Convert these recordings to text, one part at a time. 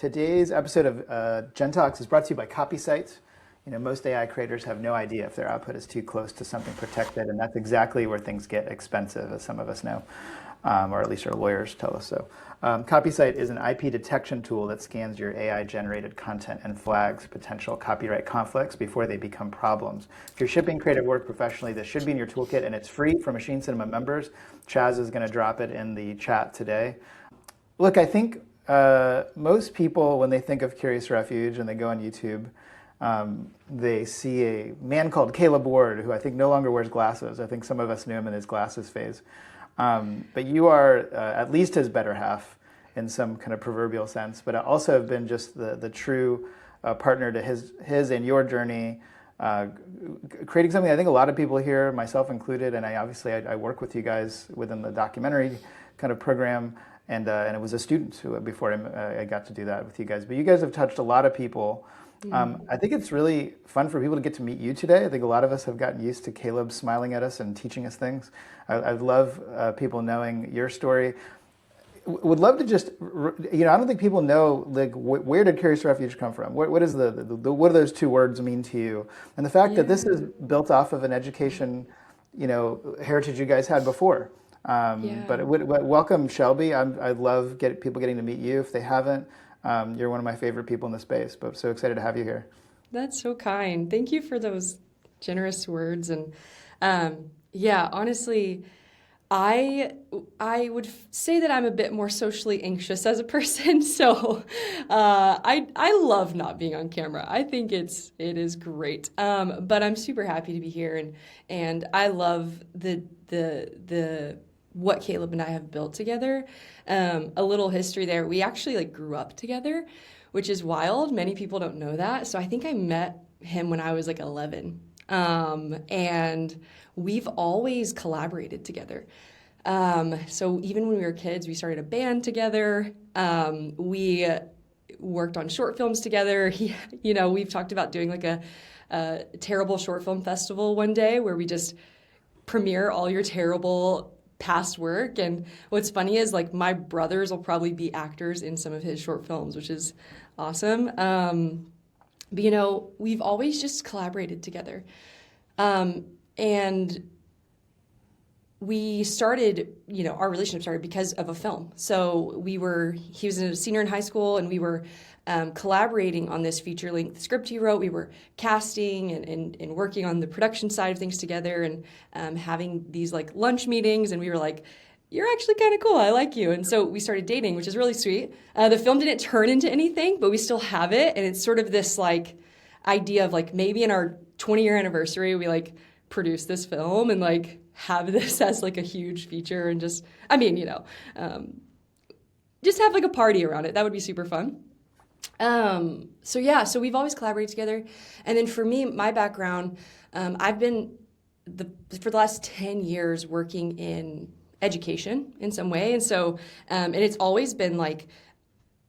Today's episode of Gen Talks is brought to you by CopySight. Most AI creators have no idea if their output is too close to something protected, and that's exactly where things get expensive, as some of us know, or at least our lawyers tell us so. CopySight is an IP detection tool that scans your AI-generated content and flags potential copyright conflicts before they become problems. If you're shipping creative work professionally, this should be in your toolkit, and it's free for Machine Cinema members. Chaz is going to drop it in the chat today. Look, I think most people, when they think of Curious Refuge and they go on YouTube, they see a man called Caleb Ward, who I think no longer wears glasses. I think some of us knew him in his glasses phase. But you are at least his better half in some kind of proverbial sense, but also have been just the true partner to his and your journey, creating something I think a lot of people here, myself included, and I work with you guys within the documentary kind of program, and it was a student before I got to do that with you guys. But you guys have touched a lot of people. I think it's really fun for people to get to meet you today. I think a lot of us have gotten used to Caleb smiling at us and teaching us things. I love people knowing your story. Would love to just, I don't think people know, like, where did Curious Refuge come from? What is what do those two words mean to you? And the fact that this is built off of an education, heritage you guys had before. But welcome, Shelby. I love people getting to meet you if they haven't. You're one of my favorite people in the space, but so excited to have you here. That's so kind. Thank you for those generous words. And honestly, I would say that I'm a bit more socially anxious as a person. So I love not being on camera. I think it is great. But I'm super happy to be here, and I love the what Caleb and I have built together. A little history there. We actually grew up together, which is wild. Many people don't know that. So I think I met him when I was 11. And we've always collaborated together. So even when we were kids, we started a band together. We worked on short films together. We've talked about doing a terrible short film festival one day where we just premiere all your terrible past work. And what's funny is my brothers will probably be actors in some of his short films, which is awesome. But we've always just collaborated together. And we started, our relationship started because of a film. So he was a senior in high school, and we were collaborating on this feature-length script he wrote. We were casting and working on the production side of things together, and having these lunch meetings, and we were like, you're actually kind of cool, I like you. And so we started dating, which is really sweet. The film didn't turn into anything, but we still have it, and it's sort of this idea of maybe in our 20-year anniversary, we produce this film and have this as a huge feature, and just have a party around it. That would be super fun. So we've always collaborated together. And then for me, my background, I've been for the last 10 years working in education in some way. And so, and it's always been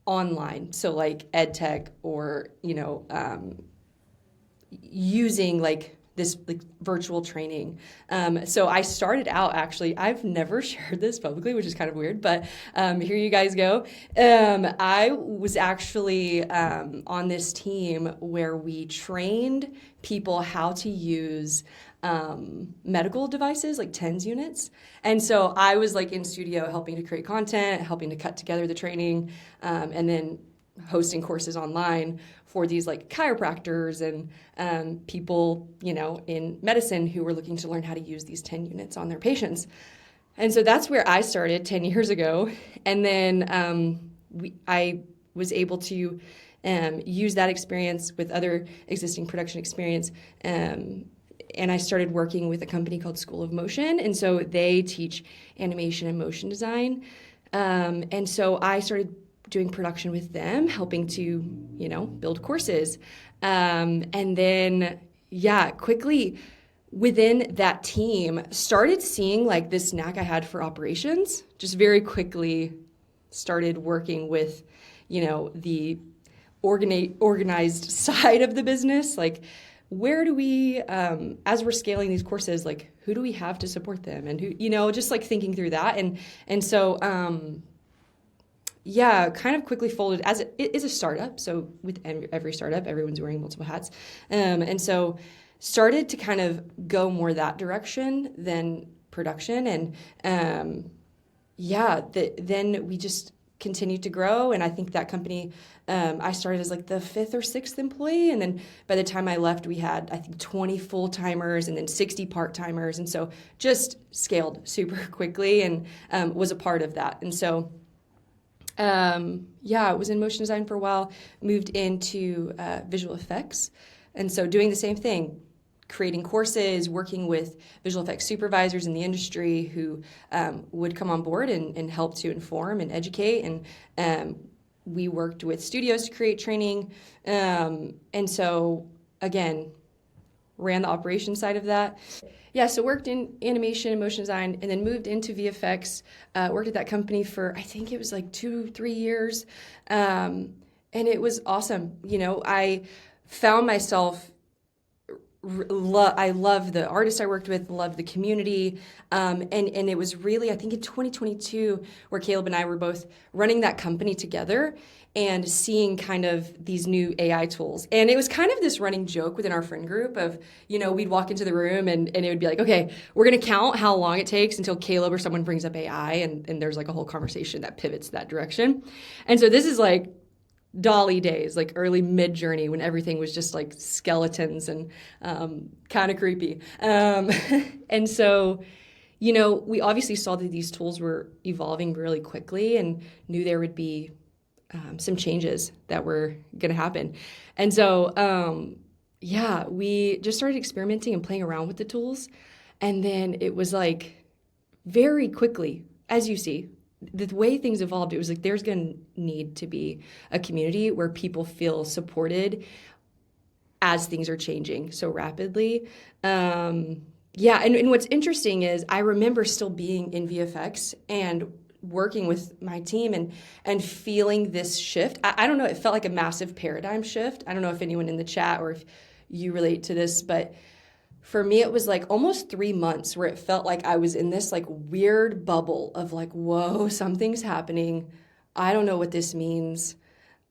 online. So ed tech, or, using this virtual training. So I started out, actually, I've never shared this publicly, which is kind of weird, but here you guys go. I was actually on this team where we trained people how to use medical devices, TENS units. And so I was in studio helping to create content, helping to cut together the training, and then hosting courses online for these chiropractors and people, in medicine who were looking to learn how to use these 10 units on their patients. And so that's where I started 10 years ago. And then I was able to use that experience with other existing production experience. And I started working with a company called School of Motion. And so they teach animation and motion design. And so I started doing production with them, helping to, build courses. And then, quickly within that team, started seeing this knack I had for operations, just very quickly started working with, the organized side of the business. Where do we, as we're scaling these courses, who do we have to support them? And who, just thinking through that. And so, yeah, kind of quickly folded as it is a startup. So with every startup, everyone's wearing multiple hats. And so started to kind of go more that direction than production. And then we just continued to grow. And I think that company, I started as like the 5th or 6th employee. And then by the time I left, we had, I think, 20 full-timers and then 60 part-timers. And so just scaled super quickly and was a part of that. And so I was in motion design for a while, moved into visual effects. And so doing the same thing, creating courses, working with visual effects supervisors in the industry who would come on board and help to inform and educate. And we worked with studios to create training. And so, again, ran the operations side of that. Yeah, so worked in animation and motion design and then moved into VFX, worked at that company for, I think it was like 2-3 years. And it was awesome. You know, I found myself, I love the artists I worked with, loved the community. And it was really, I think in 2022, where Caleb and I were both running that company together and seeing kind of these new AI tools. And it was kind of this running joke within our friend group of, you know, we'd walk into the room and it would be like, okay, we're going to count how long it takes until Caleb or someone brings up AI. And there's like a whole conversation that pivots that direction. And so this is like Dolly days, like early mid-journey when everything was just like skeletons and kind of creepy. And so, you know, we obviously saw that these tools were evolving really quickly and knew there would be some changes that were going to happen. And so, we just started experimenting and playing around with the tools. And then it was like very quickly, as you see, the way things evolved, it was like there's going to need to be a community where people feel supported as things are changing so rapidly. And what's interesting is I remember still being in VFX and working with my team and feeling this shift. I don't know, it felt like a massive paradigm shift. I don't know if anyone in the chat or if you relate to this, but for me, it was like almost 3 months where it felt like I was in this like weird bubble of like, whoa, something's happening. I don't know what this means.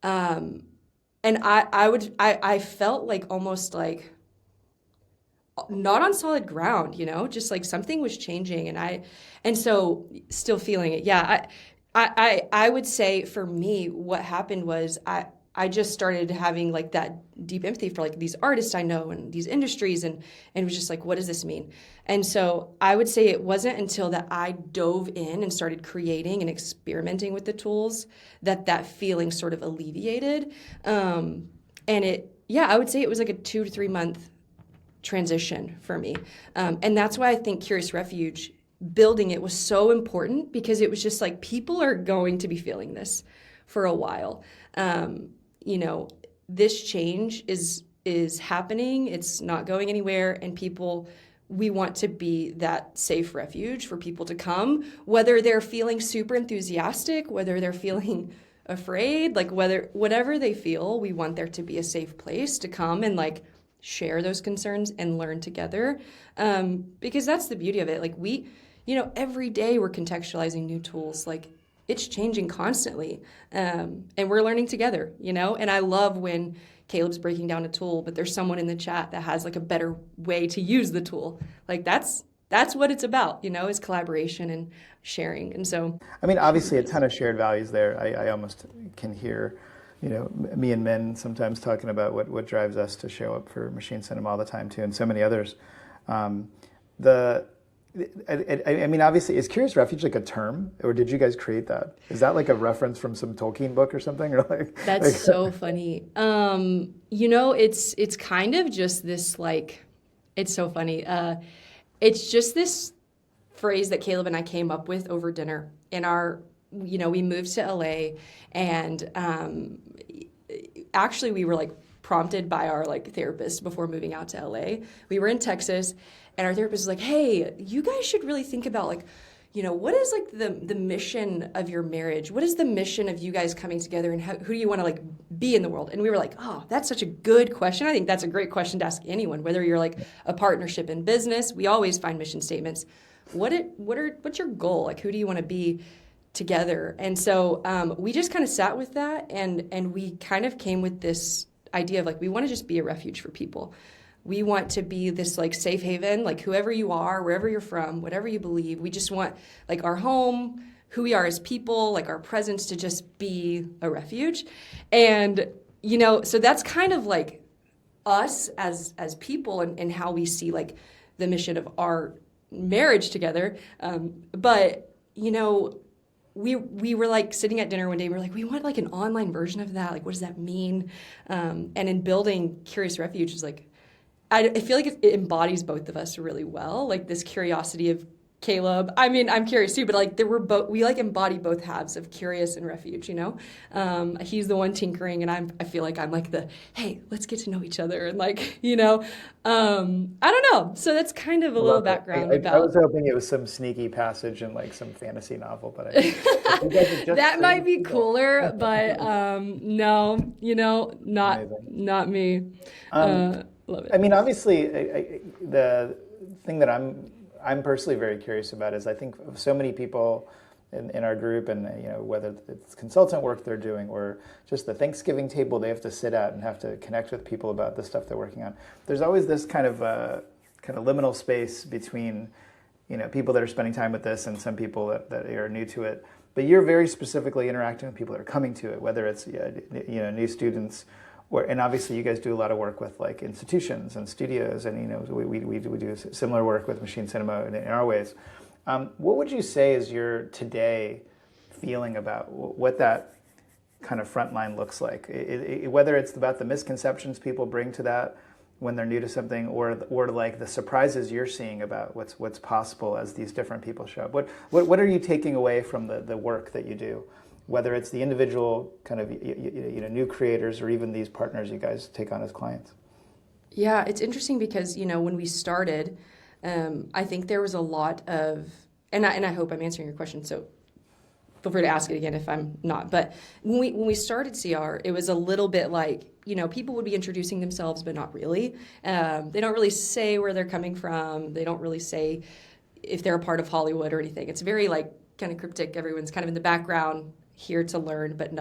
And I felt like almost like not on solid ground, you know, just like something was changing and so still feeling it. Yeah. I would say for me, what happened was I just started having like that deep empathy for like these artists I know and these industries and it was just like, what does this mean? And so I would say it wasn't until that I dove in and started creating and experimenting with the tools that feeling sort of alleviated. I would say it was like a 2 to 3 month transition for me. And that's why I think Curious Refuge, building it was so important because it was just like people are going to be feeling this for a while. You know, this change is happening. It's not going anywhere. And we want to be that safe refuge for people to come, whether they're feeling super enthusiastic, whether they're feeling afraid, like whatever they feel, we want there to be a safe place to come and like share those concerns and learn together. Because that's the beauty of it. Like every day we're contextualizing new tools. Like it's changing constantly. And we're learning together, you know? And I love when Caleb's breaking down a tool, but there's someone in the chat that has like a better way to use the tool. Like that's what it's about, you know, is collaboration and sharing. And so, I mean, obviously a ton of shared values there. I almost can hear, you know, me and Min sometimes talking about what drives us to show up for machine cinema all the time too, and so many others. I mean, obviously, is Curious Refuge like a term, or did you guys create that? Is that like a reference from some Tolkien book or something, or like? That's so funny. You know, it's kind of just this like, it's so funny. It's just this phrase that Caleb and I came up with over dinner we moved to LA, and actually we were like prompted by our like therapist before moving out to LA. We were in Texas. And our therapist was like, hey, you guys should really think about like, you know, what is like the mission of your marriage? What is the mission of you guys coming together, and who do you want to like be in the world? And we were like, oh, that's such a good question. I think that's a great question to ask anyone, whether you're like a partnership in business. We always find mission statements. What's your goal? Like, who do you want to be? together. And so we just kind of sat with that, and we kind of came with this idea of like, we want to just be a refuge for people. We want to be this like safe haven, like whoever you are, wherever you're from, whatever you believe. We just want like our home, who we are as people, like our presence to just be a refuge. And, you know, so that's kind of like us as people and how we see like the mission of our marriage together. But, you know, we were like sitting at dinner one day, we were like, we want like an online version of that. Like, what does that mean? And in building Curious Refuge is like, I feel like it embodies both of us really well. Like this curiosity of Caleb. I mean, I'm curious too, but like we like embody both halves of Curious and Refuge, you know? He's the one tinkering, and I feel like I'm like hey, let's get to know each other. And like, you know, I don't know. So that's kind of a little background about. I was hoping it was some sneaky passage in like some fantasy novel, but you guys are just that might be cooler, but no, you know, not me. Love it. I mean, obviously, the thing that I'm personally very curious about is I think so many people in our group, and you know, whether it's consultant work they're doing or just the Thanksgiving table they have to sit at and have to connect with people about the stuff they're working on. There's always this kind of liminal space between, you know, people that are spending time with this and some people that are new to it. But you're very specifically interacting with people that are coming to it, whether it's you know, new students. And obviously, you guys do a lot of work with like institutions and studios, and you know, we do similar work with machine cinema in our ways. What would you say is your today feeling about what that kind of front line looks like? Whether it's about the misconceptions people bring to that when they're new to something, or like the surprises you're seeing about what's possible as these different people show up. What are you taking away from the work that you do? Whether it's the individual kind of you know, new creators or even these partners you guys take on as clients. Yeah, it's interesting because, you know, when we started, I think there was a lot of, and I hope I'm answering your question, so feel free to ask it again if I'm not. But when we started CR, it was a little bit like, you know, people would be introducing themselves, but not really. They don't really say where they're coming from. They don't really say if they're a part of Hollywood or anything. It's very like kind of cryptic. Everyone's kind of in the background, here to learn, but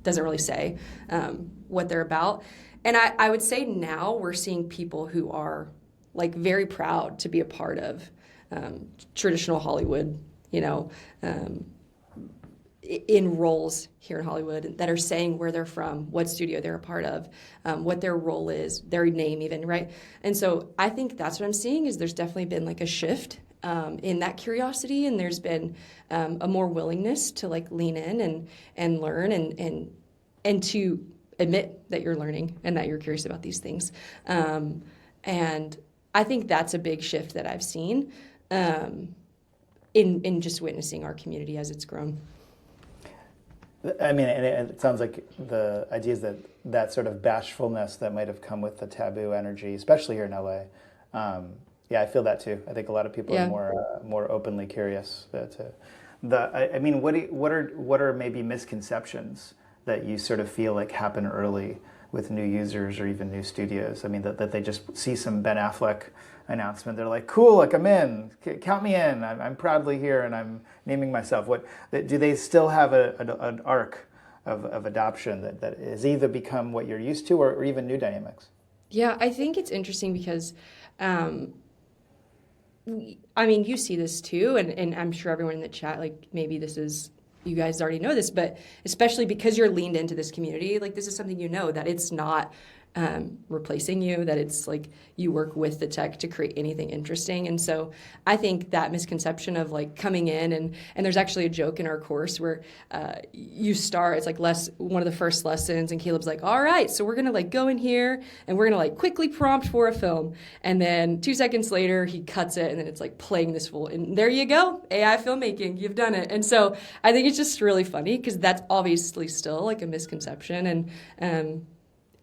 doesn't really say what they're about. And I would say now we're seeing people who are like very proud to be a part of traditional Hollywood, you know, in roles here in Hollywood that are saying where they're from, what studio they're a part of, what their role is, their name even, right? And so I think that's what I'm seeing is there's definitely been like a shift in that curiosity, and there's been a more willingness to like lean in and learn and to admit that you're learning and that you're curious about these things. And I think that's a big shift that I've seen in just witnessing our community as it's grown. I mean, and it sounds like the idea is that sort of bashfulness that might have come with the taboo energy, especially here in LA. Yeah, I feel that too. I think a lot of people are more openly curious. I mean, what are maybe misconceptions that you sort of feel like happen early with new users or even new studios? I mean, that they just see some Ben Affleck announcement, they're like, cool, like I'm in, count me in. I'm proudly here, and I'm naming myself. Do they still have an arc of adoption that has either become what you're used to or even new dynamics? Yeah, I think it's interesting because. I mean, you see this too, and I'm sure everyone in the chat, like maybe you guys already know this, but especially because you're leaned into this community, like this is something you know, that it's not replacing you, that it's like you work with the tech to create anything interesting. And so I think that misconception of like coming in and there's actually a joke in our course where you start, it's like one of the first lessons, and Caleb's like, all right, so we're gonna like go in here and we're gonna like quickly prompt for a film, and then 2 seconds later he cuts it and then it's like playing this full, and there you go, AI filmmaking, you've done it. And so I think it's just really funny because that's obviously still like a misconception, and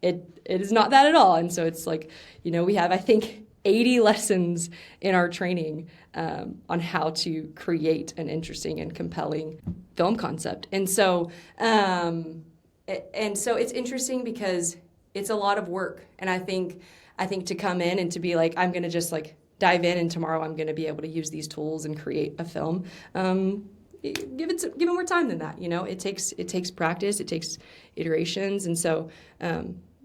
it is not that at all. And so it's like, you know, we have, I think, 80 lessons in our training on how to create an interesting and compelling film concept. And so it's interesting because it's a lot of work. And I think to come in and to be like, I'm going to just like dive in and tomorrow I'm going to be able to use these tools and create a film. give it more time than that. It takes practice, it takes iterations, and so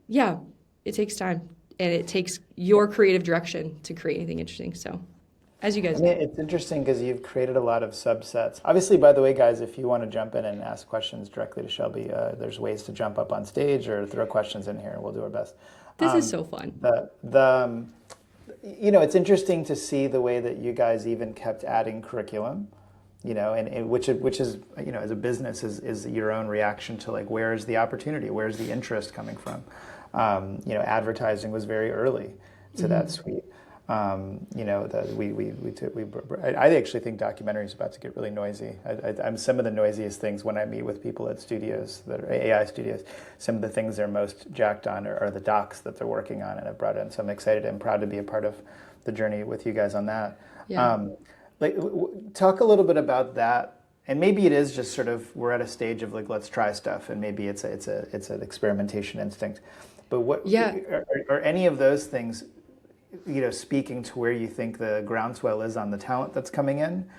yeah, it takes time, and it takes your creative direction to create anything interesting. So, as you guys know. It's interesting because you've created a lot of subsets. Obviously, by the way, guys, if you want to jump in and ask questions directly to Shelby, there's ways to jump up on stage or throw questions in here, and we'll do our best. This is so fun. It's interesting to see the way that you guys even kept adding curriculum, and which is, as a business is your own reaction to like, where is the opportunity? Where's the interest coming from? Advertising was very early to that suite. I actually think documentary is about to get really noisy. I'm some of the noisiest things when I meet with people at studios that are AI studios. Some of the things they're most jacked on are the docs that they're working on, and I've brought in. So I'm excited and proud to be a part of the journey with you guys on that. Yeah. Talk a little bit about that, and maybe it is just sort of we're at a stage of like, let's try stuff, and maybe it's an experimentation instinct. But what are any of those things? Speaking to where you think the groundswell is on the talent that's coming in,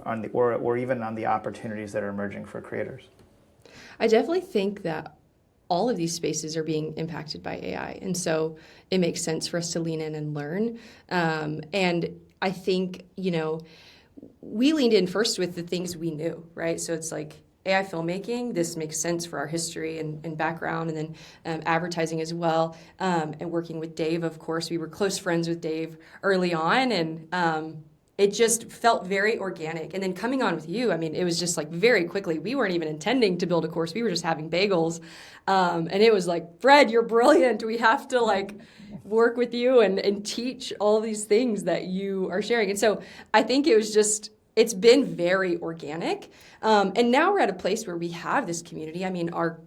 or even on the opportunities that are emerging for creators. I definitely think that all of these spaces are being impacted by AI, and so it makes sense for us to lean in and learn. And I think we leaned in first with the things we knew, right? So it's like AI filmmaking, this makes sense for our history and background, and then advertising as well. And working with Dave, of course, we were close friends with Dave early on, and it just felt very organic. And then coming on with you, it was just like very quickly. We weren't even intending to build a course. We were just having bagels. And it was like, Fred, you're brilliant. We have to work with you and teach all these things that you are sharing. And so I think it's been very organic. And now we're at a place where we have this community. Our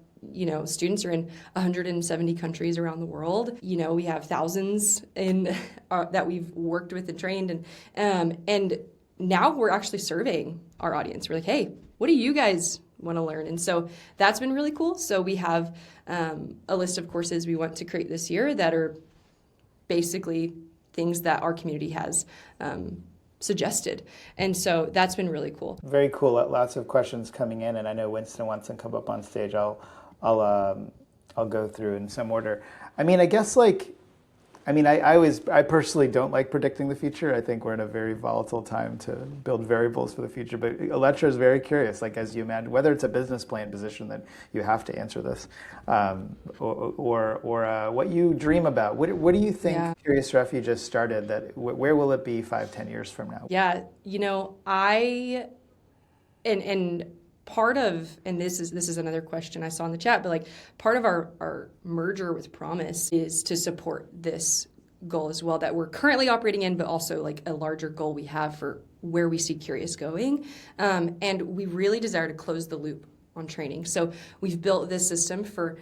students are in 170 countries around the world. We have thousands that we've worked with and trained. And now we're actually serving our audience. We're like, hey, what do you guys want to learn? And so that's been really cool. So we have a list of courses we want to create this year that are basically things that our community has suggested. And so that's been really cool. Very cool. Lots of questions coming in, and I know Winston wants to come up on stage. I'll go through in some order. I personally don't like predicting the future. I think we're in a very volatile time to build variables for the future. But Elettra is very curious, as you imagine, whether it's a business plan position that you have to answer this, or what you dream about. What do you think Curious Refuge has started? Where will it be 5-10 years from now? Yeah, part of, and this is another question I saw in the chat, but part of our merger with Promise is to support this goal as well that we're currently operating in, but also a larger goal we have for where we see Curious going. And we really desire to close the loop on training. So we've built this system for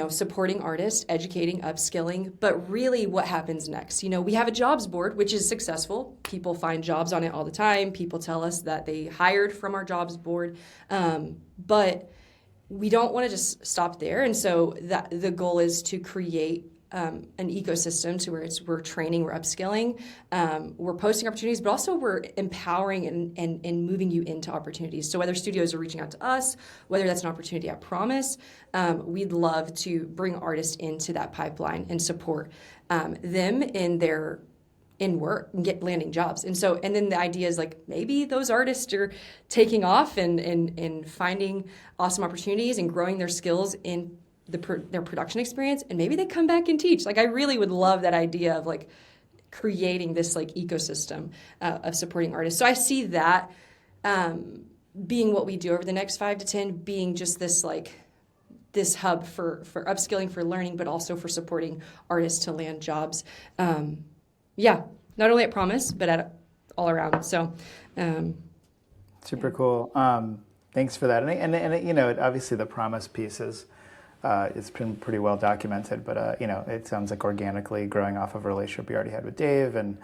supporting artists, educating, upskilling, but really what happens next? We have a jobs board, which is successful. People find jobs on it all the time. People tell us that they hired from our jobs board, but we don't want to just stop there. And so the goal is to create an ecosystem to where we're training, we're upskilling, we're posting opportunities, but also we're empowering and moving you into opportunities. So whether studios are reaching out to us, whether that's an opportunity at Promise, we'd love to bring artists into that pipeline and support them in work and landing jobs. And then the idea is maybe those artists are taking off and finding awesome opportunities and growing their skills in their production experience, and maybe they come back and teach. I really would love that idea of creating this upsystem of supporting artists. So I see that being what we do over the next 5 to 10, being just this this hub for upskilling, for learning, but also for supporting artists to land jobs. Not only at Promise, but all around. So super cool. Thanks for that. And obviously the Promise piece is. It's been pretty well documented, but it sounds like organically growing off of a relationship we already had with Dave, and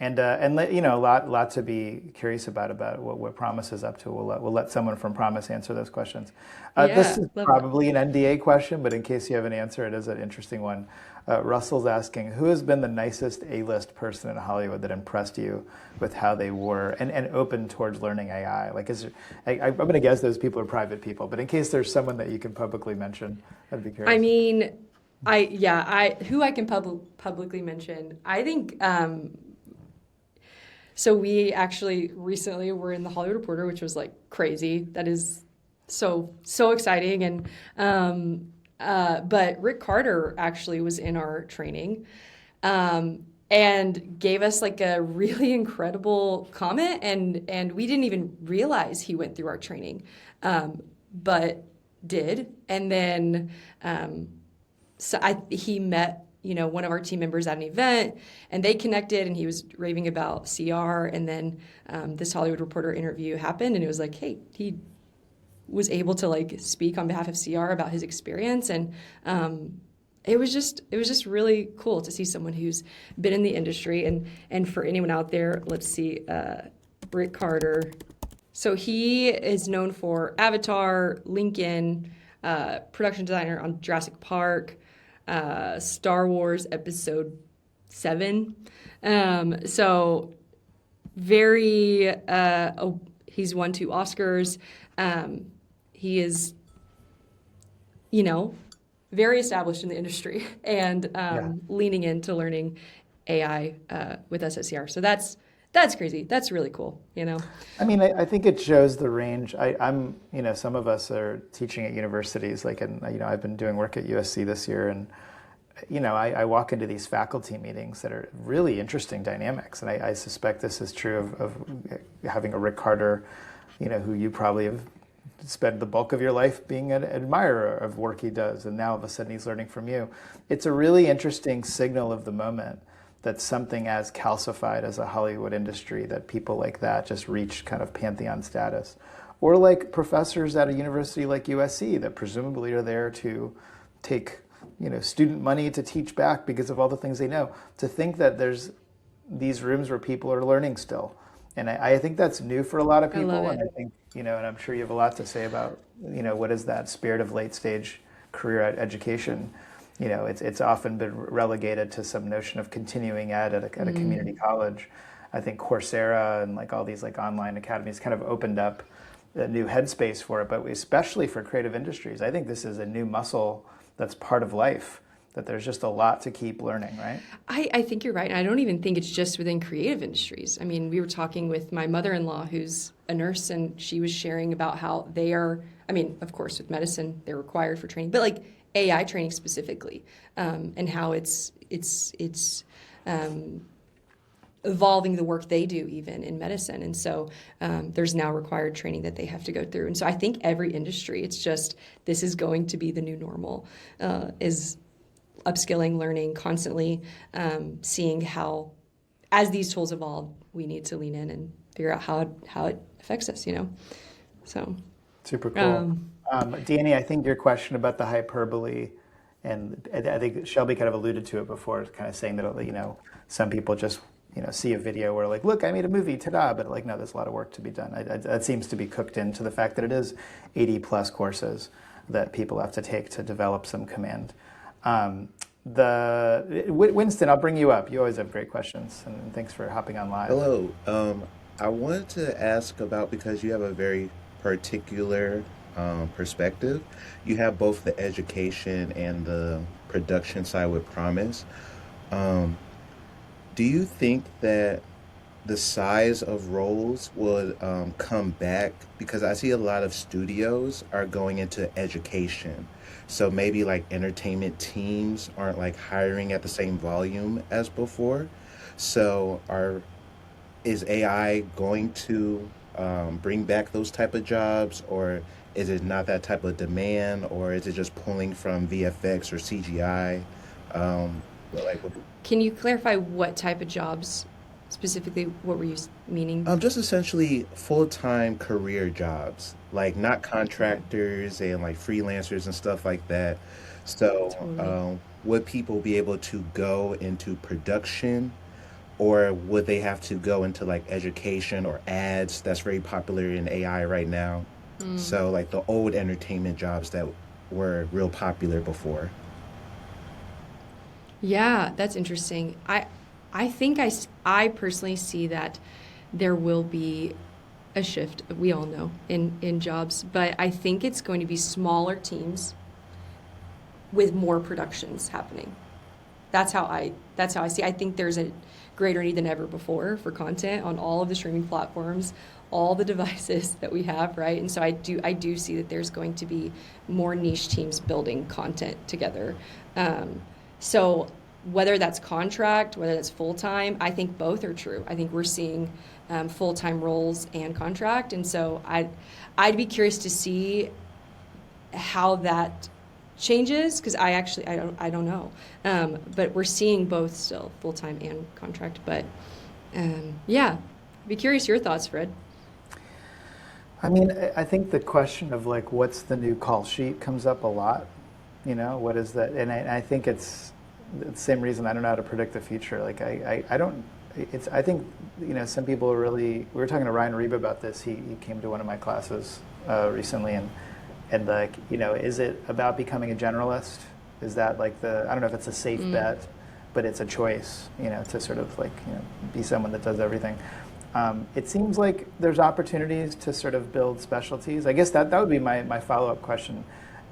You know, a lot to be curious about what Promise is up to. We'll let someone from Promise answer those questions. This Yeah, is love that. probably an NDA question, but in case you have an answer, it is an interesting one. Russell's asking, who has been the nicest A-list person in Hollywood that impressed you with how they were and open towards learning AI? Like, I'm going to guess those people are private people, but in case there's someone that you can publicly mention, I'd be I curious. mean, I who I can publicly mention. I think so. We actually recently were in the Hollywood Reporter, which was like crazy. That is so exciting. And but Rick Carter actually was in our training. And gave us like a really incredible comment, and we didn't even realize he went through our training, but did. And then he met, one of our team members at an event, and they connected, and he was raving about CR. And then this Hollywood Reporter interview happened, and it was like, hey, he was able to like speak on behalf of CR about his experience. And it was just really cool to see someone who's been in the industry. And for anyone out there, let's see, Rick Carter. So he is known for Avatar, Lincoln, production designer on Jurassic Park, Star Wars Episode 7. So very, he's won 2 Oscars. He is, you know, very established in the industry and Yeah. leaning into learning AI with us at CR. So that's crazy. That's really cool. I mean, I think it shows the range. Some of us are teaching at universities, I've been doing work at USC this year, and, I walk into these faculty meetings that are really interesting dynamics. And I suspect this is true of having a Rick Carter, who you probably have spent the bulk of your life being an admirer of work he does, and now all of a sudden he's learning from you. It's a really interesting signal of the moment that something as calcified as a Hollywood industry, that people like that just reach kind of pantheon status. Or like professors at a university like USC that presumably are there to take student money to teach back because of all the things they know. To think that there's these rooms where people are learning still. And I think that's new for a lot of I love people. And it. I think, and I'm sure you have a lot to say about, what is that spirit of late stage career education. It's often been relegated to some notion of continuing ed at a community college. I think Coursera and like all these like online academies kind of opened up a new headspace for it, but especially for creative industries. I think this is a new muscle that's part of life, that there's just a lot to keep learning, right? I think you're right. And I don't even think it's just within creative industries. I mean, we were talking with my mother-in-law, who's a nurse, and she was sharing about how they are, I mean, of course, with medicine, they're required for training, but like AI training specifically, and how it's evolving the work they do even in medicine. And so there's now required training that they have to go through. And so I think every industry, it's just, this is going to be the new normal, is upskilling, learning, constantly seeing how, as these tools evolve, we need to lean in and figure out how it affects us. So, Super cool. um, Danny, I think your question about the hyperbole, and I think Shelby kind of alluded to it before, kind of saying that, some people just, see a video where like, look, I made a movie, ta-da, but like, no, there's a lot of work to be done. That seems to be cooked into the fact that it is 80 plus courses that people have to take to develop some command. Winston, I'll bring you up. You always have great questions, and thanks for hopping on live. Hello. I wanted to ask about because you have a very particular perspective. You have both the education and the production side with Promise. Um, do you think that the size of roles would come back? Because I see a lot of studios are going into education. So maybe like entertainment teams aren't like hiring at the same volume as before. So is AI going to bring back those type of jobs, or is it not that type of demand, or is it just pulling from VFX or CGI? Like, can you clarify what type of jobs specifically? What were you meaning? just essentially full-time career jobs, like not Okay, contractors and like freelancers and stuff like that. So, totally. would people be able to go into production, or would they have to go into like education or ads that's very popular in AI right now? So like the old entertainment jobs that were real popular before. Yeah, that's interesting. I think I personally see that there will be a shift, we all know, in jobs, but I think it's going to be smaller teams with more productions happening. That's how I see. I think there's a greater need than ever before for content on all of the streaming platforms, all the devices that we have, right? And so I do see that there's going to be more niche teams building content together. So whether that's contract, whether that's full time, I think both are true. I think we're seeing full time roles and contract, and so I'd be curious to see how that changes, because I don't know, but we're seeing both still, full time and contract. But yeah, I'd be curious your thoughts, Fred. I mean, I think the question of like, what's the new call sheet comes up a lot. What is that? And I think it's the same reason I don't know how to predict the future. Like, I don't, I think, some people are really, we were talking to Ryan Reba about this. He came to one of my classes recently, and like, is it about becoming a generalist? Is that like I don't know if it's a safe bet, but it's a choice, to sort of like, be someone that does everything. It seems like there's opportunities to sort of build specialties. I guess that would be my follow-up question.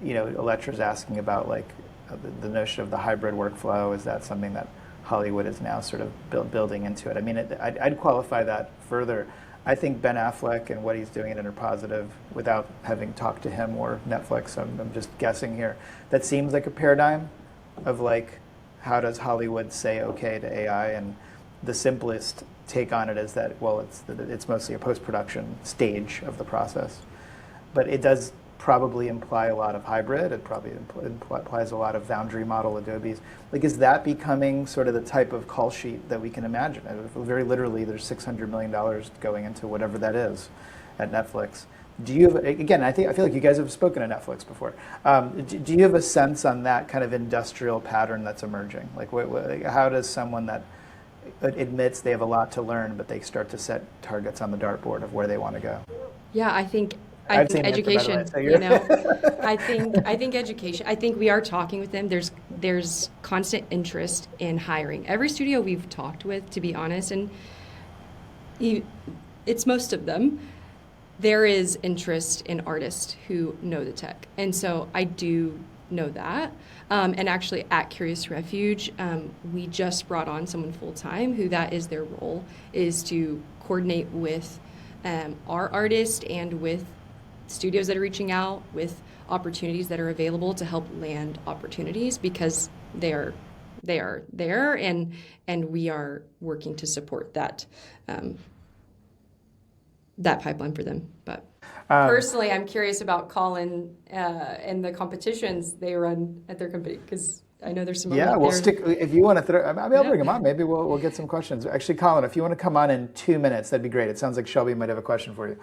Electra's asking about like the notion of the hybrid workflow. Is that something that Hollywood is now sort of building into it? I mean, I'd qualify that further. I think Ben Affleck and what he's doing at Interpositive, without having talked to him or Netflix, I'm just guessing here, that seems like a paradigm of like, how does Hollywood say okay to AI? And the simplest take on it is that, well, it's mostly a post-production stage of the process. But it does probably imply a lot of hybrid. It probably implies a lot of foundry model Adobes. Like, is that becoming sort of the type of call sheet that we can imagine? Very literally, there's $600 million going into whatever that is at Netflix. Do you have, again, I feel like you guys have spoken to Netflix before. Do you have a sense on that kind of industrial pattern that's emerging? Like, how does someone that admits they have a lot to learn, but they start to set targets on the dartboard of where they want to go? Yeah, I think I've seen education, it, by the way, I think education, I think we are talking with them. There's constant interest in hiring. Every studio we've talked with, to be honest, and it's most of them, there is interest in artists who know the tech. And so I do know that. And actually at Curious Refuge, we just brought on someone full-time who that is their role, is to coordinate with our artists and with studios that are reaching out with opportunities that are available to help land opportunities, because they are there, and we are working to support that that pipeline for them. But personally, I'm curious about Colin and the competitions they run at their company, because I know there's some. Yeah, we'll stick. If you want to throw, I'll bring him on. Maybe we'll get some questions. Actually, Colin, if you want to come on in 2 minutes, that'd be great. It sounds like Shelby might have a question for you.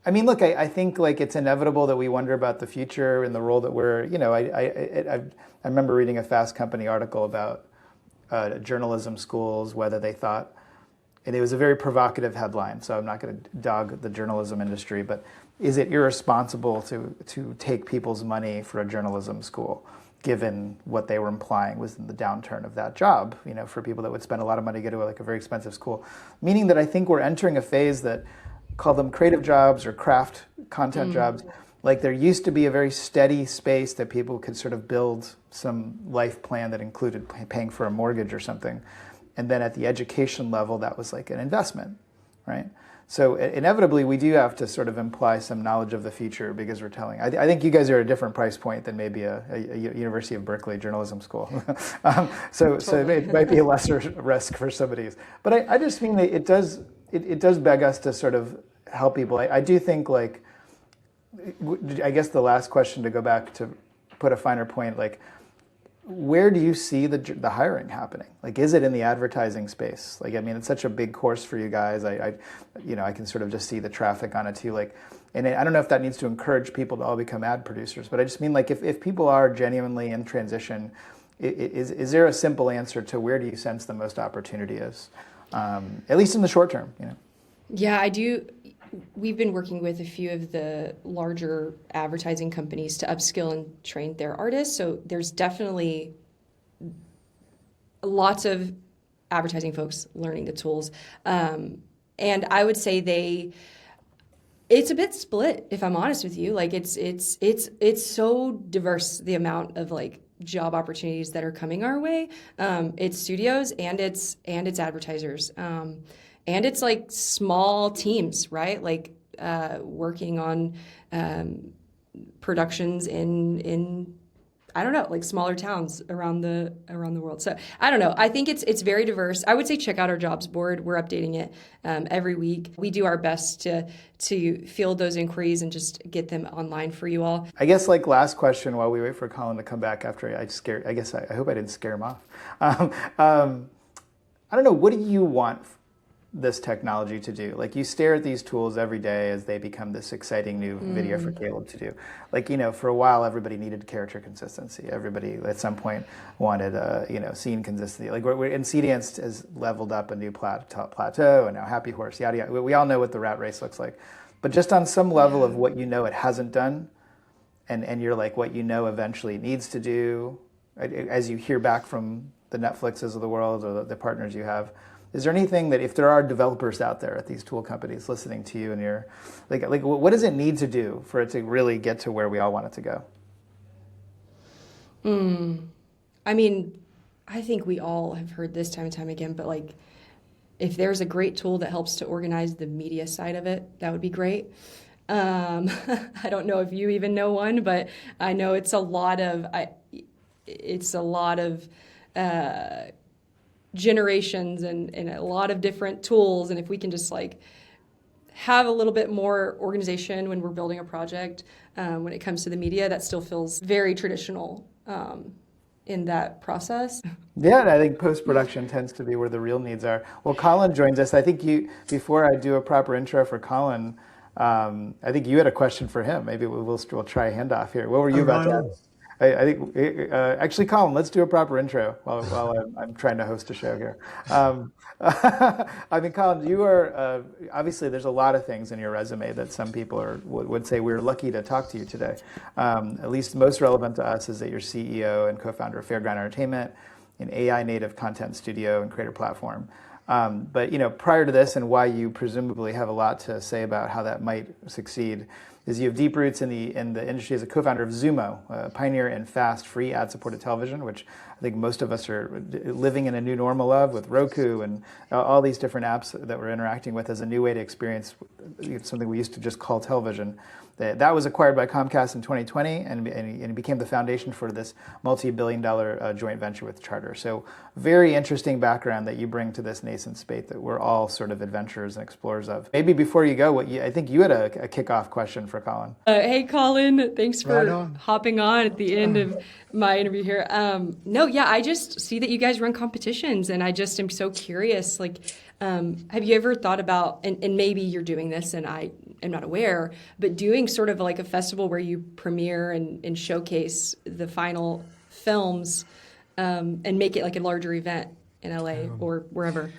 I mean, look, I think like it's inevitable that we wonder about the future and the role that we're. I remember reading a Fast Company article about journalism schools, whether they thought, and it was a very provocative headline, so I'm not going to dog the journalism industry, but is it irresponsible to take people's money for a journalism school, given what they were implying was in the downturn of that job, for people that would spend a lot of money to go to like a very expensive school? Meaning that I think we're entering a phase that, call them creative jobs or craft content jobs, like there used to be a very steady space that people could sort of build some life plan that included paying for a mortgage or something. And then at the education level, that was like an investment, right? So inevitably, we do have to sort of imply some knowledge of the future, because we're telling. I think you guys are at a different price point than maybe a University of Berkeley journalism school. So it might be a lesser risk for some of these. But I just mean that it does beg us to sort of help people. I do think, like, I guess the last question, to go back to put a finer point, like, where do you see the hiring happening? Like, is it in the advertising space? Like, I mean, it's such a big course for you guys. I can sort of just see the traffic on it too. Like, and I don't know if that needs to encourage people to all become ad producers, but I just mean, like, if people are genuinely in transition, is there a simple answer to where do you sense the most opportunity is, at least in the short term? Yeah, I do. We've been working with a few of the larger advertising companies to upskill and train their artists. So there's definitely lots of advertising folks learning the tools. And I would say it's a bit split, if I'm honest with you. Like it's so diverse, the amount of like job opportunities that are coming our way. It's studios and it's advertisers. And it's like small teams, right? Like working on productions in I don't know, like smaller towns around the world. So I don't know. I think it's very diverse. I would say check out our jobs board. We're updating it every week. We do our best to field those inquiries and just get them online for you all. I guess like last question while we wait for Colin to come back after I guess I hope I didn't scare him off. I don't know. What do you want this technology to do? Like, you stare at these tools every day as they become this exciting new video for Caleb to do. Like, for a while everybody needed character consistency. Everybody at some point wanted scene consistency. Like, and CDance has leveled up a new plateau, and now Happy Horse, yada yada. We all know what the rat race looks like. But just on some level of what it hasn't done, and you're like what eventually it needs to do, as you hear back from the Netflixes of the world or the partners you have, is there anything that, if there are developers out there at these tool companies listening to you, and you're like what does it need to do for it to really get to where we all want it to go? I mean, I think we all have heard this time and time again, but like, if there's a great tool that helps to organize the media side of it, that would be great. I don't know if you even know one, but I know it's a lot of generations and a lot of different tools. And if we can just like have a little bit more organization when we're building a project, when it comes to the media, that still feels very traditional in that process. Yeah, and I think post-production tends to be where the real needs are. Well, Colin joins us. I think before I do a proper intro for Colin, I think you had a question for him. Maybe we'll try a handoff here. What were you about to ask? I think, actually, Colin, let's do a proper intro while I'm trying to host a show here. I mean, Colin, you are, obviously there's a lot of things in your resume that some people would say we're lucky to talk to you today. At least most relevant to us is that you're CEO and co-founder of Fairground Entertainment, an AI native content studio and creator platform. But prior to this, and why you presumably have a lot to say about how that might succeed, is you have deep roots in the industry as a co-founder of Zumo, a pioneer in fast, free ad-supported television, which I think most of us are living in a new normal of, with Roku and all these different apps that we're interacting with as a new way to experience something we used to just call television. That was acquired by Comcast in 2020 and became the foundation for this multi-billion-dollar joint venture with Charter. So very interesting background that you bring to this nascent space that we're all sort of adventurers and explorers of. Maybe before you go, I think you had a kickoff question for Colin. Hey, Colin, thanks for hopping on at the end of my interview here. I just see that you guys run competitions, and I just am so curious. Like, have you ever thought about, and maybe you're doing this and I am not aware, but doing sort of like a festival where you premiere and showcase the final films and make it like a larger event in LA or wherever?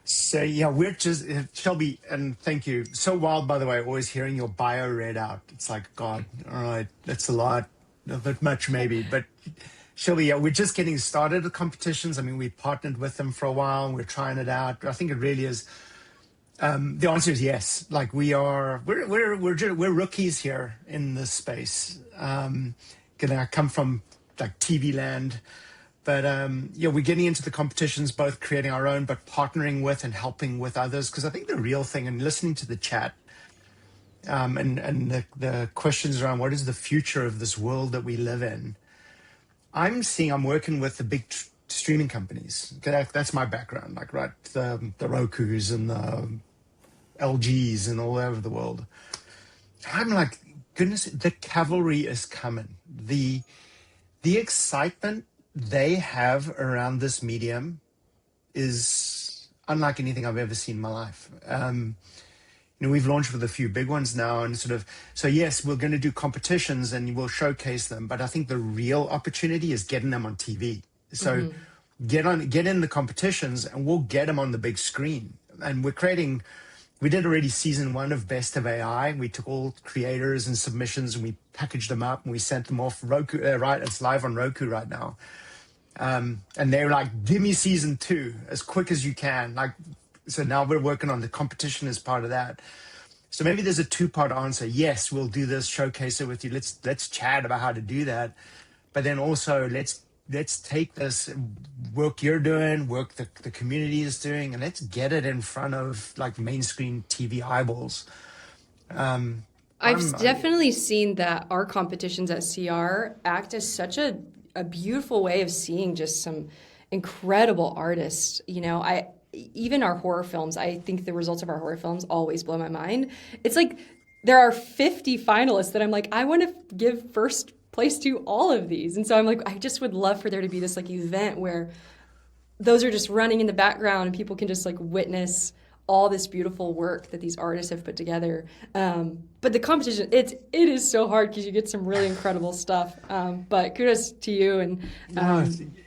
So yeah, we're just, Shelby, and thank you. So wild, by the way, always hearing your bio read out. It's like, God, all right, that's a lot, a bit much maybe. But Shelby, yeah, we're just getting started with competitions. I mean, we partnered with them for a while and we're trying it out. I think it really is. The answer is yes. Like we're rookies here in this space. I come from like TV land. But we're getting into the competitions, both creating our own, but partnering with and helping with others. Because I think the real thing, and listening to the chat and the questions around what is the future of this world that we live in, I'm working with the big streaming companies. That's my background, like the Rokus and the LGs and all over the world. I'm like, goodness, the cavalry is coming. The excitement they have around this medium is unlike anything I've ever seen in my life. We've launched with a few big ones now, and so yes, we're going to do competitions and we'll showcase them. But I think the real opportunity is getting them on TV. So get in the competitions and we'll get them on the big screen. And we did already season 1 of Best of AI. We took all creators and submissions and we packaged them up and we sent them off Roku. Right, it's live on Roku right now. And they're like, give me season 2 as quick as you can. Like, so now we're working on the competition as part of that. So maybe there's a 2-part answer. Yes, we'll do this, showcase it with you. Let's chat about how to do that. But then also let's take this work you're doing, work the community is doing, and let's get it in front of like mainstream TV eyeballs. I've definitely seen that our competitions at CR act as such a beautiful way of seeing just some incredible artists. You know, even our horror films, I think the results of our horror films always blow my mind. It's like there are 50 finalists that I'm like, I want to give first place to all of these. And so I'm like, I just would love for there to be this like event where those are just running in the background and people can just like witness all this beautiful work that these artists have put together. But the competition, it is so hard because you get some really incredible stuff. But kudos to you and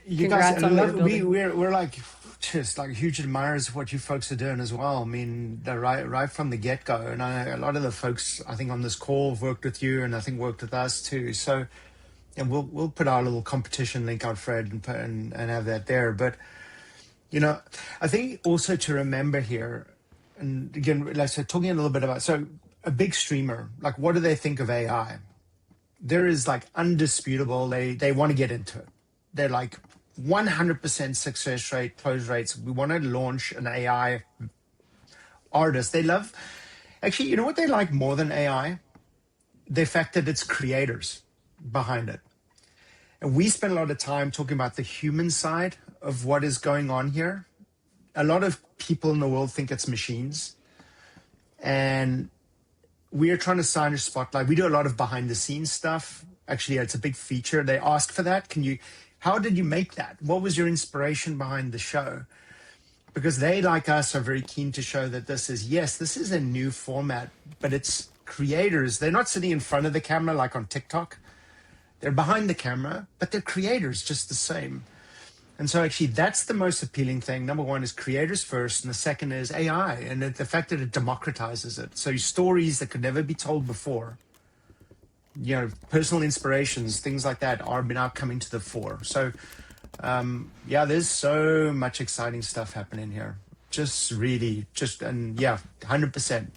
you congrats guys, on what you're building. we're like just like huge admirers of what you folks are doing as well. I mean, right from the get-go. And a lot of the folks I think on this call have worked with you and I think worked with us too. So, and we'll put our little competition link out, Fred, and have that there. But you know, I think also to remember here, and again, like I said, talking a little bit about, so a big streamer, like what do they think of AI? There is like undisputable, they want to get into it. They're like 100% success rate, close rates. We want to launch an AI artist. They love, actually, you know what they like more than AI? The fact that it's creators behind it. And we spend a lot of time talking about the human side of what is going on here. A lot of people in the world think it's machines. And we are trying to shine a spotlight. We do a lot of behind the scenes stuff. Actually, it's a big feature. They ask for that. How did you make that? What was your inspiration behind the show? Because they, like us, are very keen to show that this is a new format, but it's creators. They're not sitting in front of the camera like on TikTok. They're behind the camera, but they're creators just the same. And so actually that's the most appealing thing. Number one is creators first, and the second is AI, and the fact that it democratizes it. So stories that could never be told before, you know, personal inspirations, things like that are now coming to the fore. So yeah, there's so much exciting stuff happening here. And yeah, 100%.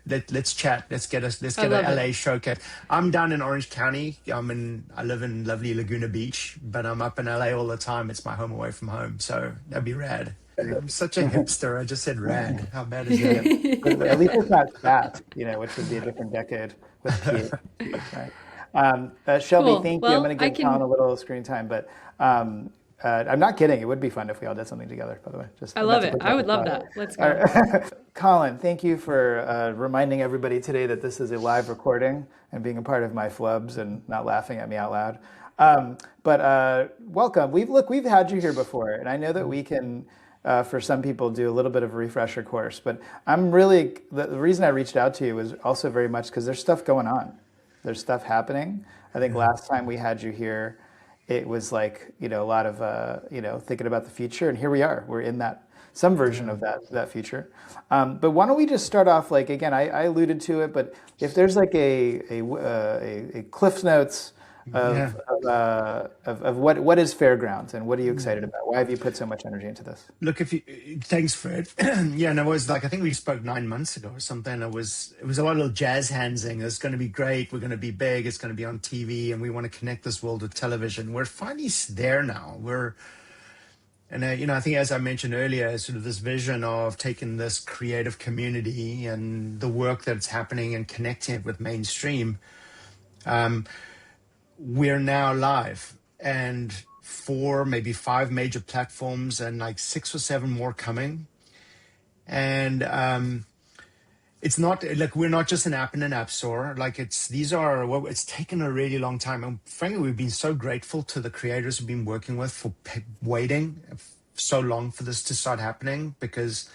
Let's chat. Let's get a LA showcase. I'm down in Orange County. I live in lovely Laguna Beach, but I'm up in LA all the time. It's my home away from home. So that'd be rad. I'm such a hipster. I just said rad. How bad is that? But at least it's not fat, you know, which would be a different decade with PhD, right? Shelby, Cool. thank you. Well, I'm going to give Colin a little screen time, but I'm not kidding. It would be fun if we all did something together, by the way. I love it. I would love that. Let's go. Right. Colin, thank you for reminding everybody today that this is a live recording and being a part of my flubs and not laughing at me out loud. But welcome. We've had you here before, and I know that we can, for some people, do a little bit of a refresher course. But the reason I reached out to you was also very much because there's stuff going on. There's stuff happening. I think last time we had you here, it was like, you know, a lot of, thinking about the future. And here we are. We're in some version of that future. But why don't we just start off, like, again, I alluded to it, but if there's like a Cliff Notes of what is Fairground and what are you excited about? Why have you put so much energy into this? Look, thanks, Fred. Yeah, and it was like, I think we spoke 9 months ago or something. It was a lot of jazz handsing. It's going to be great. We're going to be big. It's going to be on TV, and we want to connect this world with television. We're finally there now. I think, as I mentioned earlier, sort of this vision of taking this creative community and the work that's happening and connecting it with mainstream. We're now live, and 4, maybe 5 major platforms, and like 6 or 7 more coming. And it's not like we're not just an app in an app store. Like it's taken a really long time. And frankly, we've been so grateful to the creators we've been working with for waiting so long for this to start happening, because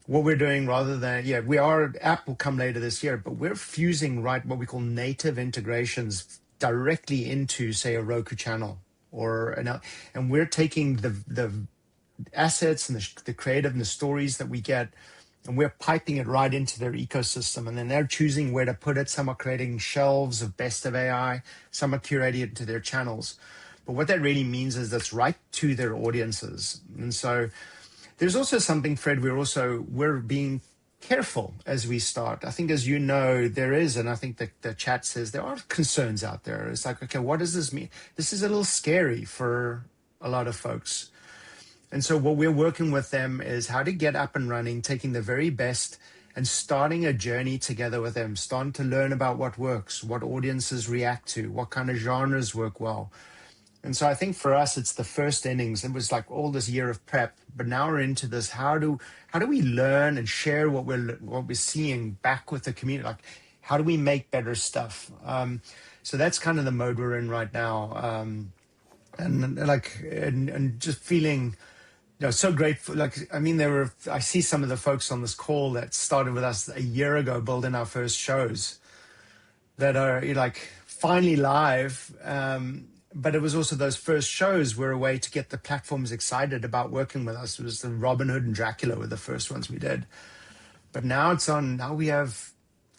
what we're doing, rather than, app will come later this year, but we're fusing what we call native integrations directly into, say, a Roku channel and we're taking the assets and the creative and the stories that we get, and we're piping it right into their ecosystem, and then they're choosing where to put it. Some are creating shelves of best of AI, some are curating it to their channels. But what that really means is that's right to their audiences. And so there's also something, Fred, we're being careful as we start. I think, as you know, there is, and I think that the chat says there are concerns out there. It's like, okay, what does this mean? This is a little scary for a lot of folks. And so what we're working with them is how to get up and running, taking the very best and starting a journey together with them, starting to learn about what works, what audiences react to, what kind of genres work well. And so I think for us, it's the first innings. It was like all this year of prep, but now we're into this. How do we learn and share what we're seeing back with the community? Like, how do we make better stuff? So that's kind of the mode we're in right now. And just feeling, so grateful. Like, I mean, I see some of the folks on this call that started with us a year ago, building our first shows that are like finally live. But it was also those first shows were a way to get the platforms excited about working with us. It was the Robin Hood and Dracula were the first ones we did. But now now we have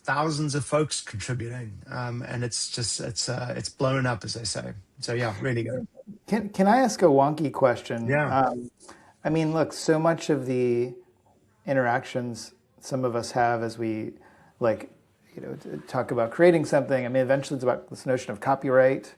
thousands of folks contributing. And it's blown up, as they say. So yeah, really good. Can I ask a wonky question? Yeah. I mean, look, so much of the interactions some of us have as we talk about creating something. I mean, eventually it's about this notion of copyright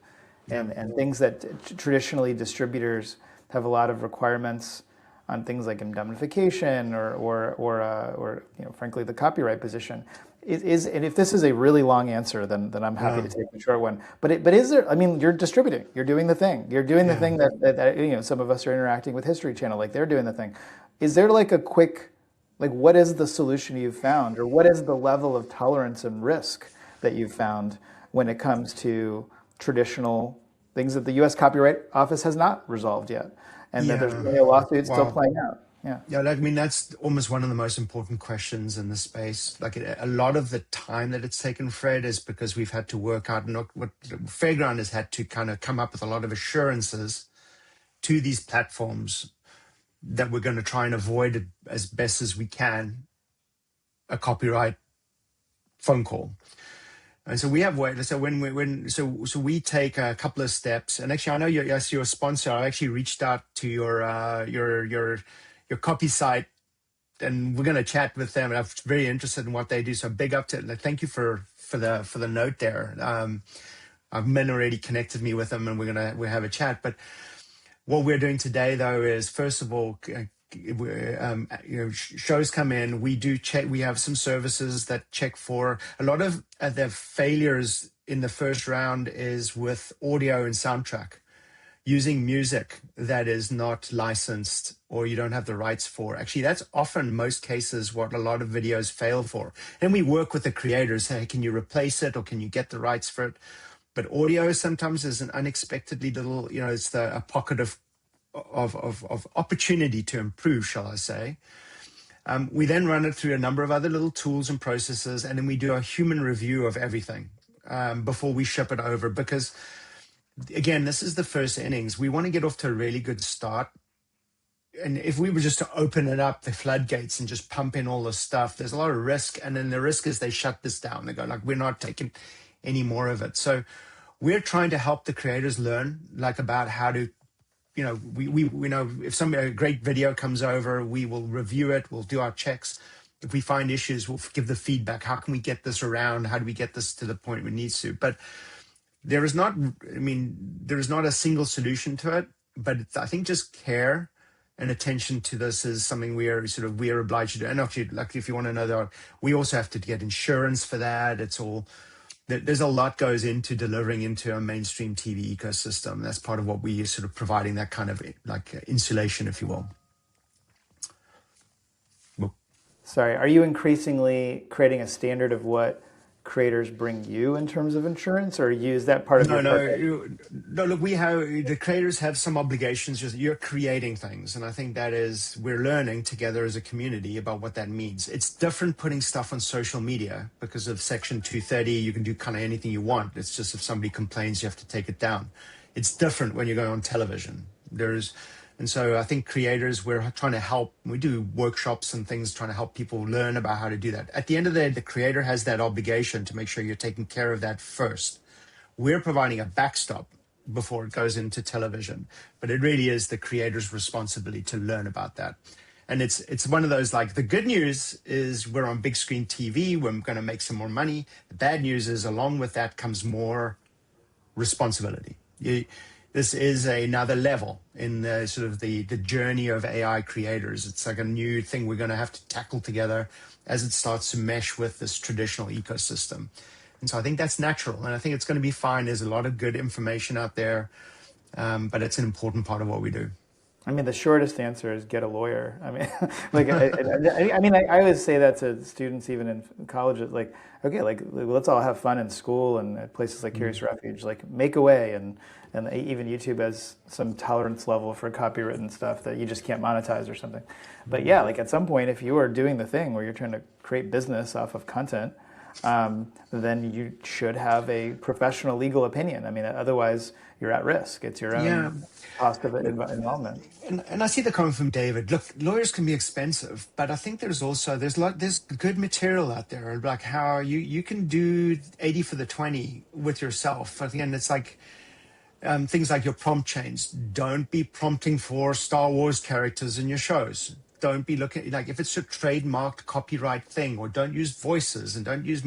and things that traditionally distributors have a lot of requirements on, things like indemnification or frankly the copyright position. And if this is a really long answer, then I'm happy to take the short one. But is there? I mean, you're distributing. You're doing the thing. You're doing the thing that some of us are interacting with History Channel, like they're doing the thing. Is there like a quick, what is the solution you've found, or what is the level of tolerance and risk that you've found when it comes to traditional things that the U.S. Copyright Office has not resolved yet, and that there's a lawsuit still playing out? Yeah, I mean, that's almost one of the most important questions in this space. Like, a lot of the time that it's taken, Fred, is because we've had to work out, and what Fairground has had to kind of come up with a lot of assurances to these platforms that we're going to try and avoid as best as we can a copyright phone call. And so we have ways. So so we take a couple of steps. And actually, I know you're a sponsor. I actually reached out to your CopySight, and we're going to chat with them. And I'm very interested in what they do. So big up to it. Thank you for the note there. Men already connected me with them, and we'll have a chat. But what we're doing today, though, is first of all, shows come in. We do check. We have some services that check for a lot of the failures in the first round is with audio and soundtrack, using music that is not licensed or you don't have the rights for. Actually, that's often, most cases, what a lot of videos fail for. And we work with the creators. Say, hey, can you replace it, or can you get the rights for it? But audio sometimes is an unexpectedly little, it's a pocket of opportunity to improve, shall I say. We then run it through a number of other little tools and processes, and then we do a human review of everything before we ship it over. Because, again, this is the first innings. We want to get off to a really good start. And if we were just to open it up, the floodgates, and just pump in all this stuff, there's a lot of risk. And then the risk is they shut this down. They go, we're not taking any more of it. So we're trying to help the creators learn, about how to, we know if a great video comes over, we will review it, we'll do our checks. If we find issues, we'll give the feedback. How can we get this around? How do we get this to the point it needs to? But there is not a single solution to it, but I think just care and attention to this is something we are obliged to do. And actually, if you want to know that, we also have to get insurance for that. There's a lot goes into delivering into a mainstream TV ecosystem. That's part of what we are sort of providing, that kind of insulation, if you will. Sorry, are you increasingly creating a standard of what creators bring you in terms of insurance, or use that part of No, your no, purpose? no. Look, the creators have some obligations. Just you're creating things, and I think that is we're learning together as a community about what that means. It's different putting stuff on social media because of Section 230. You can do kind of anything you want. It's just if somebody complains, you have to take it down. It's different when you're going on television. And so I think creators, we're trying to help. We do workshops and things, trying to help people learn about how to do that. At the end of the day, the creator has that obligation to make sure you're taking care of that first. We're providing a backstop before it goes into television, but it really is the creator's responsibility to learn about that. And it's one of those, like, the good news is we're on big screen TV. We're going to make some more money. The bad news is along with that comes more responsibility. This is another level in the sort of the journey of AI creators. It's like a new thing we're going to have to tackle together as it starts to mesh with this traditional ecosystem. And so I think that's natural, and I think it's going to be fine. There's a lot of good information out there, but it's an important part of what we do. I mean, the shortest answer is get a lawyer. I mean, like, I always say that to students, even in colleges, like, okay, like, let's all have fun in school and at places like Curious Refuge, like, make a way. And even YouTube has some tolerance level for copywritten stuff that you just can't monetize or something. But yeah, like, at some point, if you are doing the thing where you're trying to create business off of content, then you should have a professional legal opinion. I mean, otherwise you're at risk. It's your own cost of involvement. And I see the comment from David. Look, lawyers can be expensive, but I think there's good material out there, like how you can do 80 for the 20 with yourself. Again, it's like things like your prompt chains. Don't be prompting for Star Wars characters in your shows. Don't be looking, like, if it's a trademarked copyright thing, or don't use voices and don't use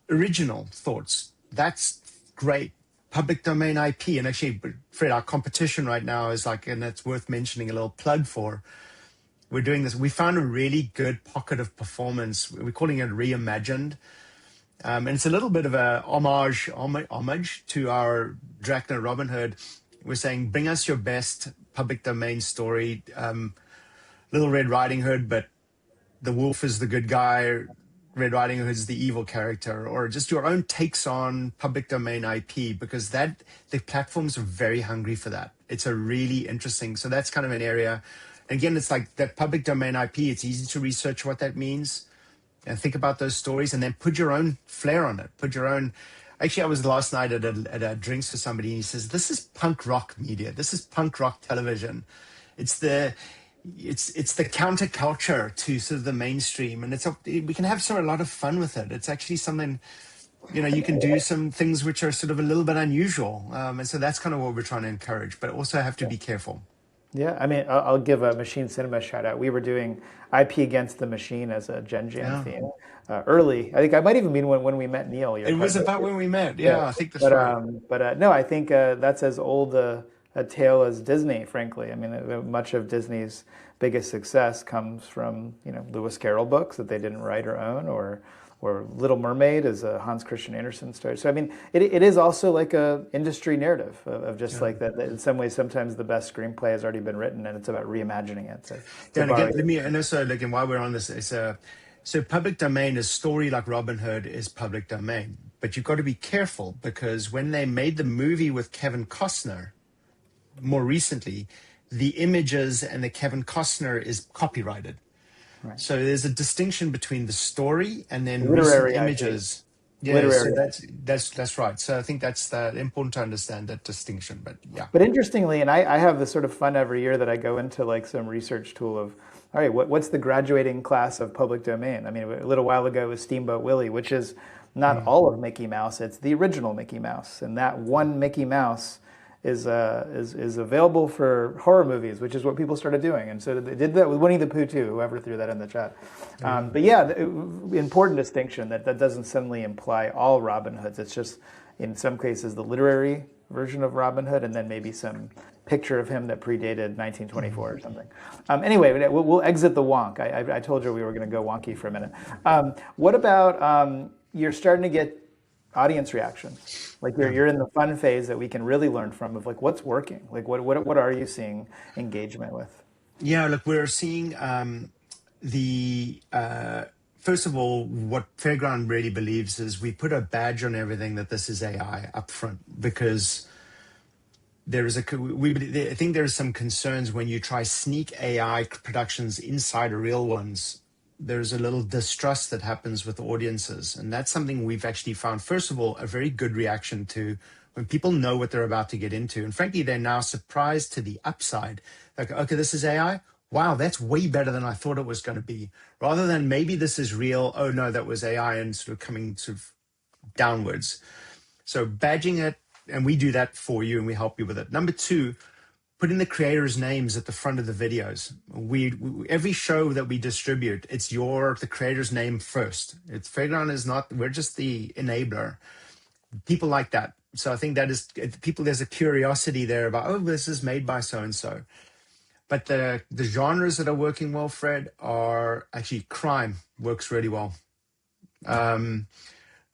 original thoughts. That's great. Public domain IP. And actually, Fred, our competition right now is like, and it's worth mentioning, a little plug for. We're doing this. We found a really good pocket of performance. We're calling it Reimagined. And it's a little bit of a homage to our Drachner Robin Hood. We're saying, bring us your best public domain story. Little Red Riding Hood, but the wolf is the good guy, Red Riding Hood is the evil character, or just your own takes on public domain IP, because the platforms are very hungry for that. It's a really interesting, so that's kind of an area. Again, it's like that public domain IP, it's easy to research what that means and think about those stories, and then put your own flair on it. Put your own. Actually, I was last night at a drinks with somebody, and he says, this is punk rock media. This is punk rock television. It's the counterculture to sort of the mainstream, and we can have a lot of fun with it. It's actually something, you can do some things which are sort of a little bit unusual, and so that's kind of what we're trying to encourage, but also have to be careful. Yeah, I mean, I'll give a Machine Cinema shout out. We were doing IP Against the Machine as a Gen Jam theme early. I think I might even mean when we met Neil. It was about when we met. Yeah, I think that's right. But no, I think that's as old a tale as Disney, frankly. I mean, much of Disney's biggest success comes from, Lewis Carroll books that they didn't write or own, or Little Mermaid is a Hans Christian Andersen story. So I mean, it is also like a industry narrative of just like that. In some ways, sometimes the best screenplay has already been written, and it's about reimagining it. So, and also, like, and while we're on this, so public domain is story like Robin Hood is public domain, but you've got to be careful, because when they made the movie with Kevin Costner more recently, the images and the Kevin Costner is copyrighted. Right. So there's a distinction between the story and then literary images. Yeah, so that's right. So I think that's important to understand that distinction. But yeah. But interestingly, and I have this sort of fun every year that I go into like some research tool of, all right, what's the graduating class of public domain? I mean, a little while ago was Steamboat Willie, which is not all of Mickey Mouse. It's the original Mickey Mouse, and that one Mickey Mouse is available for horror movies, which is what people started doing. And so they did that with Winnie the Pooh too, whoever threw that in the chat. But yeah, important distinction that doesn't suddenly imply all Robin Hoods. It's just, in some cases, the literary version of Robin Hood, and then maybe some picture of him that predated 1924 or something. Anyway, we'll exit the wonk. I told you we were going to go wonky for a minute. What about you're starting to get audience reactions? Like you're in the fun phase that we can really learn from, of like what's working. Like what are you seeing engagement with? Yeah, look, we're seeing first of all, what Fairground really believes is we put a badge on everything that this is AI up front, because there is I think there are some concerns when you try sneak AI productions inside of real ones. There's a little distrust that happens with audiences. And that's something we've actually found, first of all, a very good reaction to when people know what they're about to get into. And frankly, they're now surprised to the upside. Like, okay, this is AI. Wow, that's way better than I thought it was going to be. Rather than maybe this is real. Oh, no, that was AI, and sort of coming sort of downwards. So badging it, and we do that for you and we help you with it. Number two, putting the creators' names at the front of the videos. We every show that we distribute, it's the creator's name first. It's Fairground is not, we're just the enabler. People like that. So I think that is people. There's a curiosity there about, oh, this is made by so and so. But the genres that are working well, Fred, are actually crime works really well.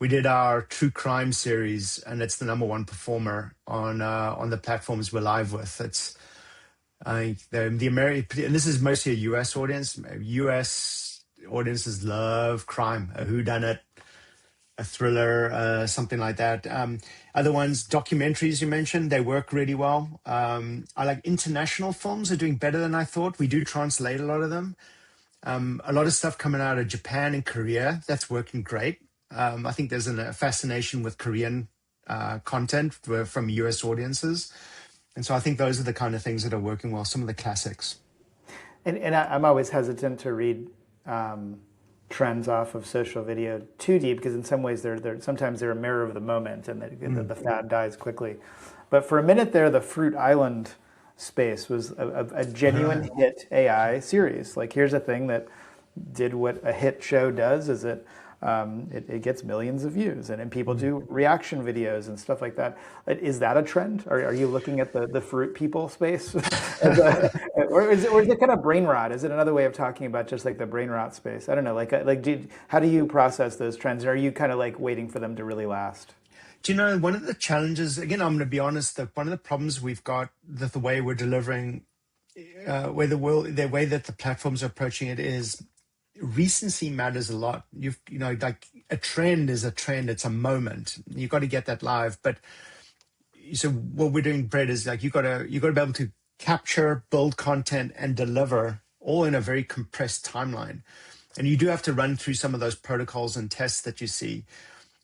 We did our true crime series, and it's the #1 performer on the platforms we're live with. It's the American, and this is mostly a U.S. audience. U.S. audiences love crime, a whodunit, a thriller, something like that. Other ones, documentaries you mentioned, they work really well. I like international films are doing better than I thought. We do translate a lot of them. A lot of stuff coming out of Japan and Korea, that's working great. I think there's a fascination with Korean content from US audiences. And so I think those are the kind of things that are working well, some of the classics. And I'm always hesitant to read trends off of social video too deep, because in some ways sometimes they're a mirror of the moment, and the fad dies quickly. But for a minute there, the Fruit Island space was a genuine hit AI series. Like, here's a thing that did what a hit show does, is it gets millions of views, and people do reaction videos and stuff like that. Is that a trend? Are you looking at the fruit people space? or is it kind of brain rot? Is it another way of talking about just like the brain rot space? I don't know. How do you process those trends? Are you kind of like waiting for them to really last? Do you know, one of the challenges, again, I'm going to be honest, that one of the problems we've got, that the way we're delivering, the way that the platforms are approaching it, is recency matters a lot. Like a trend is a trend. It's a moment. You've got to get that live. But so what we're doing, Brett, is like, you've got to be able to capture, build content, and deliver all in a very compressed timeline. And you do have to run through some of those protocols and tests that you see.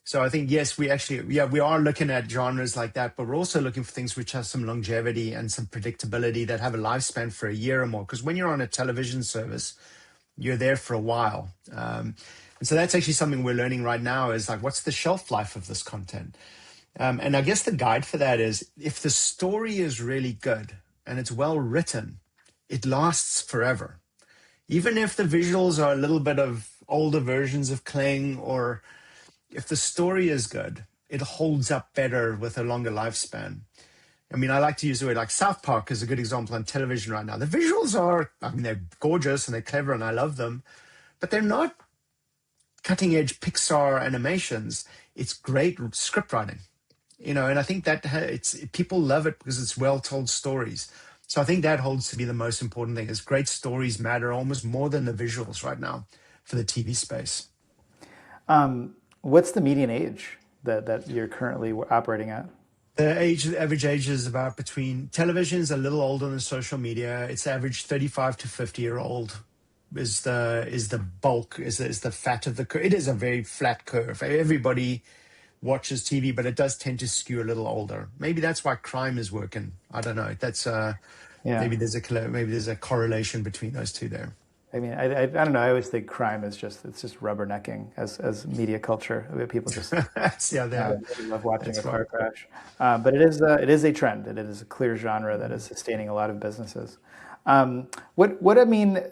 So I think, yes, we are looking at genres like that, but we're also looking for things which have some longevity and some predictability, that have a lifespan for a year or more. Because when you're on a television service, you're there for a while. And so that's actually something we're learning right now, is like, what's the shelf life of this content? And I guess the guide for that is, if the story is really good and it's well written, it lasts forever. Even if the visuals are a little bit of older versions of Kling, or if the story is good, it holds up better with a longer lifespan. I mean, I like to use the word, like South Park is a good example on television right now. The visuals are, they're gorgeous and they're clever and I love them, but they're not cutting edge Pixar animations. It's great script writing, and I think that people love it because it's well told stories. So I think that holds to be the most important thing, is great stories matter almost more than the visuals right now for the TV space. What's the median age that you're currently operating at? The average age is about between, television's a little older than social media. It's average 35 to 50-year-old is the bulk, is the fat of the curve. It is a very flat curve. Everybody watches TV, but it does tend to skew a little older. Maybe that's why crime is working. I don't know. That's maybe there's a correlation between those two there. I mean, I don't know. I always think crime is just rubbernecking as media culture. I mean, people just love watching a car crash. But it is a trend, and it is a clear genre that is sustaining a lot of businesses. What I mean,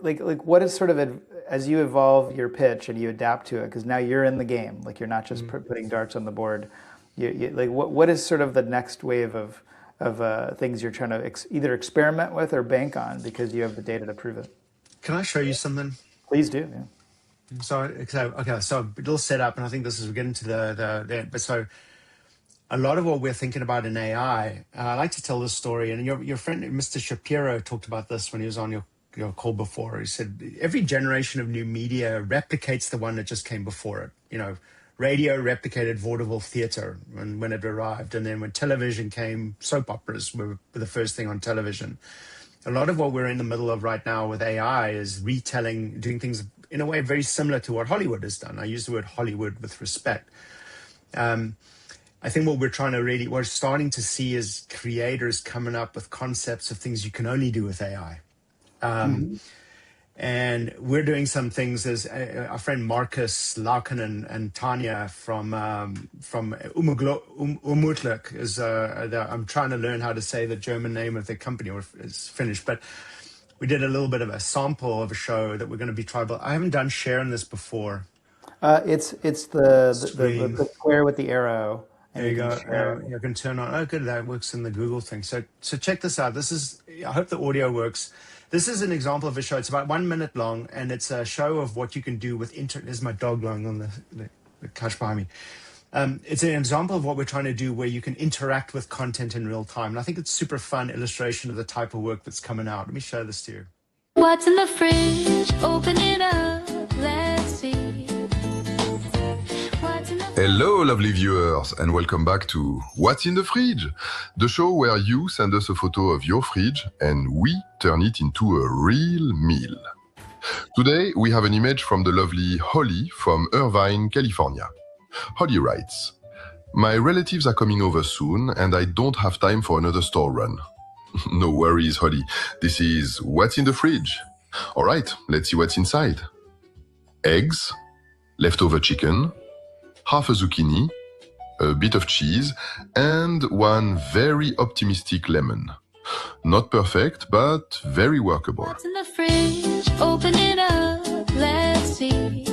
like what is sort of as you evolve your pitch and you adapt to it, because now you're in the game. Like, you're not just putting darts on the board. Like what is sort of the next wave of things you're trying to either experiment with or bank on, because you have the data to prove it? Can I show you something? Please do. Yeah. So a little setup, and I think we're getting to but so a lot of what we're thinking about in AI, I like to tell this story, and your friend Mr. Shapiro talked about this when he was on call before. He said every generation of new media replicates the one that just came before it. Radio replicated vaudeville theater when it arrived, and then when television came, soap operas were the first thing on television. A lot of what we're in the middle of right now with AI is retelling, doing things in a way very similar to what Hollywood has done. I use the word Hollywood with respect. I think what we're starting to see is creators coming up with concepts of things you can only do with AI. And we're doing some things as our friend Marcus Laukkanen and Tanya from Umutlik is I'm trying to learn how to say the German name of the company, or it's finished, but we did a little bit of a sample of a show that we're going to be tribal. I haven't done sharing this before. It's the square with the arrow. There you go. You can turn on. Oh, good. That works in the Google thing. So check this out. I hope the audio works. This is an example of a show. It's about 1 minute long, and it's a show of what you can do with There's my dog lying on the couch behind me. It's an example of what we're trying to do where you can interact with content in real time. And I think it's super fun illustration of the type of work that's coming out. Let me show this to you. What's in the fridge? Open it up. Let's see. Hello, lovely viewers, and welcome back to What's in the Fridge, the show where you send us a photo of your fridge and we turn it into a real meal. Today, we have an image from the lovely Holly from Irvine, California. Holly writes, "My relatives are coming over soon and I don't have time for another store run." No worries, Holly. This is What's in the Fridge. All right, let's see what's inside. Eggs, leftover chicken, half a zucchini, a bit of cheese, and one very optimistic lemon. Not perfect, but very workable. What's in the fridge? Open it up. Let's see.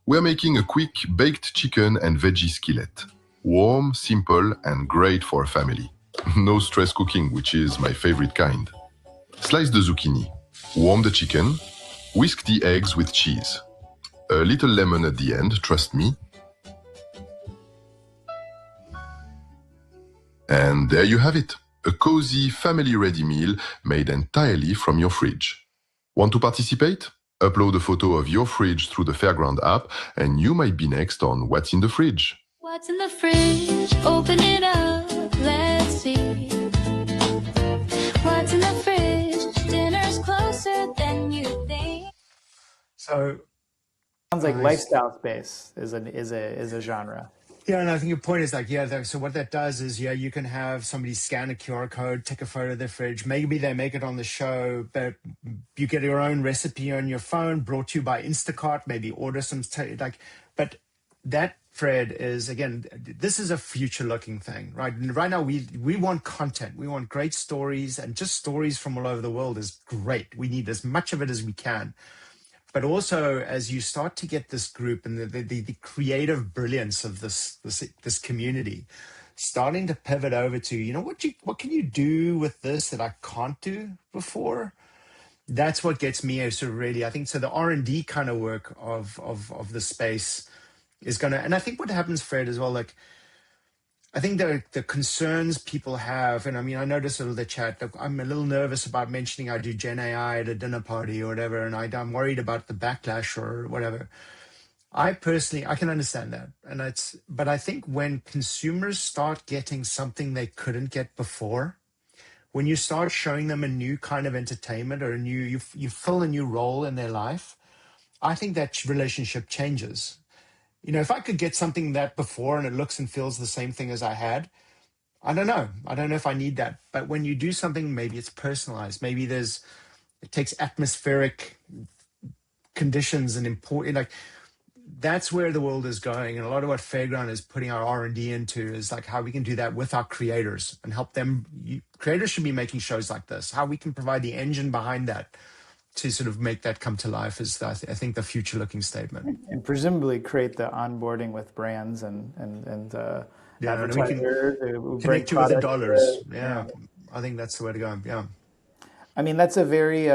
We're making a quick baked chicken and veggie skillet. Warm, simple, and great for a family. No stress cooking, which is my favorite kind. Slice the zucchini, warm the chicken, whisk the eggs with cheese. A little lemon at the end, trust me. And there you have it, a cozy family-ready meal made entirely from your fridge. Want to participate? Upload a photo of your fridge through the Fairground app and you might be next on What's in the Fridge. What's in the fridge? Open it up. Let's see. What's in the fridge? Dinner's closer than you think. So Sounds like lifestyle space is a genre. yeah, and I think your point is so what that does is, you can have somebody scan a QR code, take a photo of their fridge. Maybe they make it on the show, but you get your own recipe on your phone, brought to you by Instacart. Maybe order some, but that, Fred, is, again, this is a future-looking thing, right? And right now, we want content. We want great stories, and just stories from all over the world is great. We need as much of it as we can. But also, as you start to get this group and the creative brilliance of this community, starting to pivot over to, what can you do with this that I can't do before? That's what gets me sort of really, I think, so the R&D kind of work of the space is going to, and I think what happens, Fred, as well, I think the concerns people have, and I mean, I noticed in the chat, I'm a little nervous about mentioning I do Gen AI at a dinner party or whatever, and I'm worried about the backlash or whatever. I personally, I can understand that. But I think when consumers start getting something they couldn't get before, when you start showing them a new kind of entertainment or you fill a new role in their life, I think that relationship changes. If I could get something that before and it looks and feels the same thing as I had, I don't know. I don't know if I need that. But when you do something, maybe it's personalized. Maybe it takes atmospheric conditions and important, that's where the world is going. And a lot of what Fairground is putting our R&D into is how we can do that with our creators and help them. Creators should be making shows like this. How we can provide the engine behind that to sort of make that come to life is, I think, the future-looking statement. And presumably create the onboarding with brands and advertisers. We can connect you with the dollars. Yeah, I think that's the way to go. Yeah. I mean, that's a very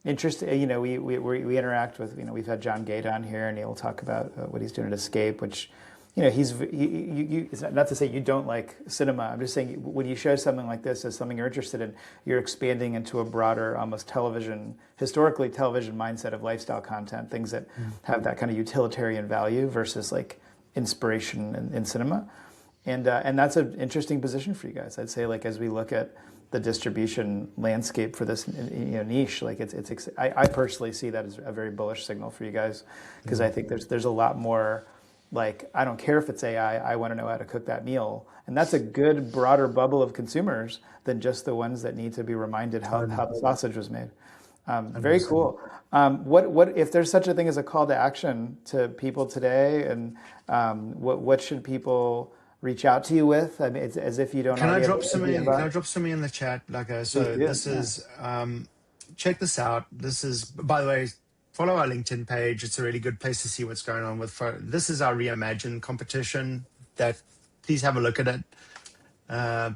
interesting, we interact with, we've had John Gate on here and he'll talk about what he's doing at Escape, which it's not to say you don't like cinema. I'm just saying when you show something like this as something you're interested in, you're expanding into a broader, almost historically television mindset of lifestyle content, things that have that kind of utilitarian value versus like inspiration in cinema. And that's an interesting position for you guys. I'd say, like, as we look at the distribution landscape for this niche, like I personally see that as a very bullish signal for you guys, because I think there's a lot more. Like, I don't care if it's AI, I want to know how to cook that meal. And that's a good, broader bubble of consumers than just the ones that need to be reminded how the sausage was made. Very cool. What if there's such a thing as a call to action to people today, and what should people reach out to you with? I mean, it's as if you don't. Can I drop something in the chat? This is check this out. This is, by the way, follow our LinkedIn page. It's a really good place to see what's going on with. This is our Reimagine competition. Please have a look at it.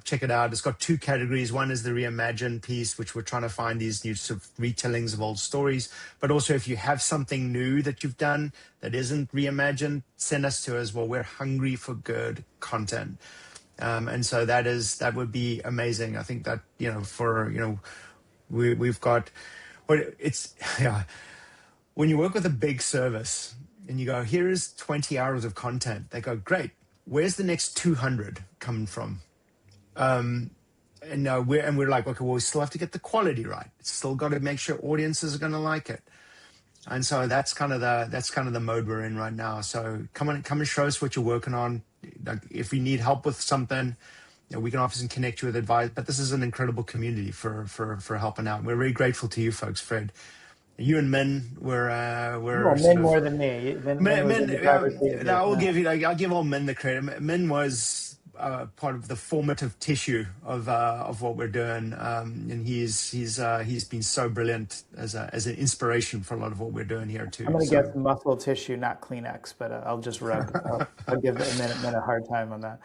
Check it out. It's got 2 categories. One is the Reimagine piece, which we're trying to find these new sort of retellings of old stories. But also, if you have something new that you've done that isn't reimagined, send us to us. Well, we're hungry for good content. And so that would be amazing. I think that, we've got, when you work with a big service and you go, here is 20 hours of content, they go, great, where's the next 200 coming from? And we're like, okay, well, we still have to get the quality right. It's still got to make sure audiences are going to like it. And so that's kind of the mode we're in right now. So come and show us what you're working on. Like, if you need help with something, we can obviously connect you with advice. But this is an incredible community for helping out. We're very grateful to you folks, Fred. You and Min were Min more than me. I'll give all Min the credit. Min was part of the formative tissue of what we're doing, and he's been so brilliant as an inspiration for a lot of what we're doing here too. I'm going to get muscle tissue, not Kleenex, but I'll just rub. I'll give Min a hard time on that.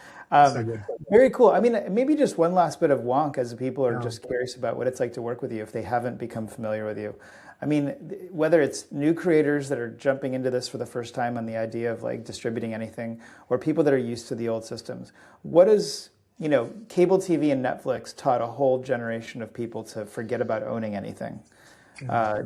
So good. Very cool. I mean, maybe just one last bit of wonk as people are just curious about what it's like to work with you if they haven't become familiar with you. I mean, whether it's new creators that are jumping into this for the first time on the idea of like distributing anything, or people that are used to the old systems, what is, cable TV and Netflix taught a whole generation of people to forget about owning anything.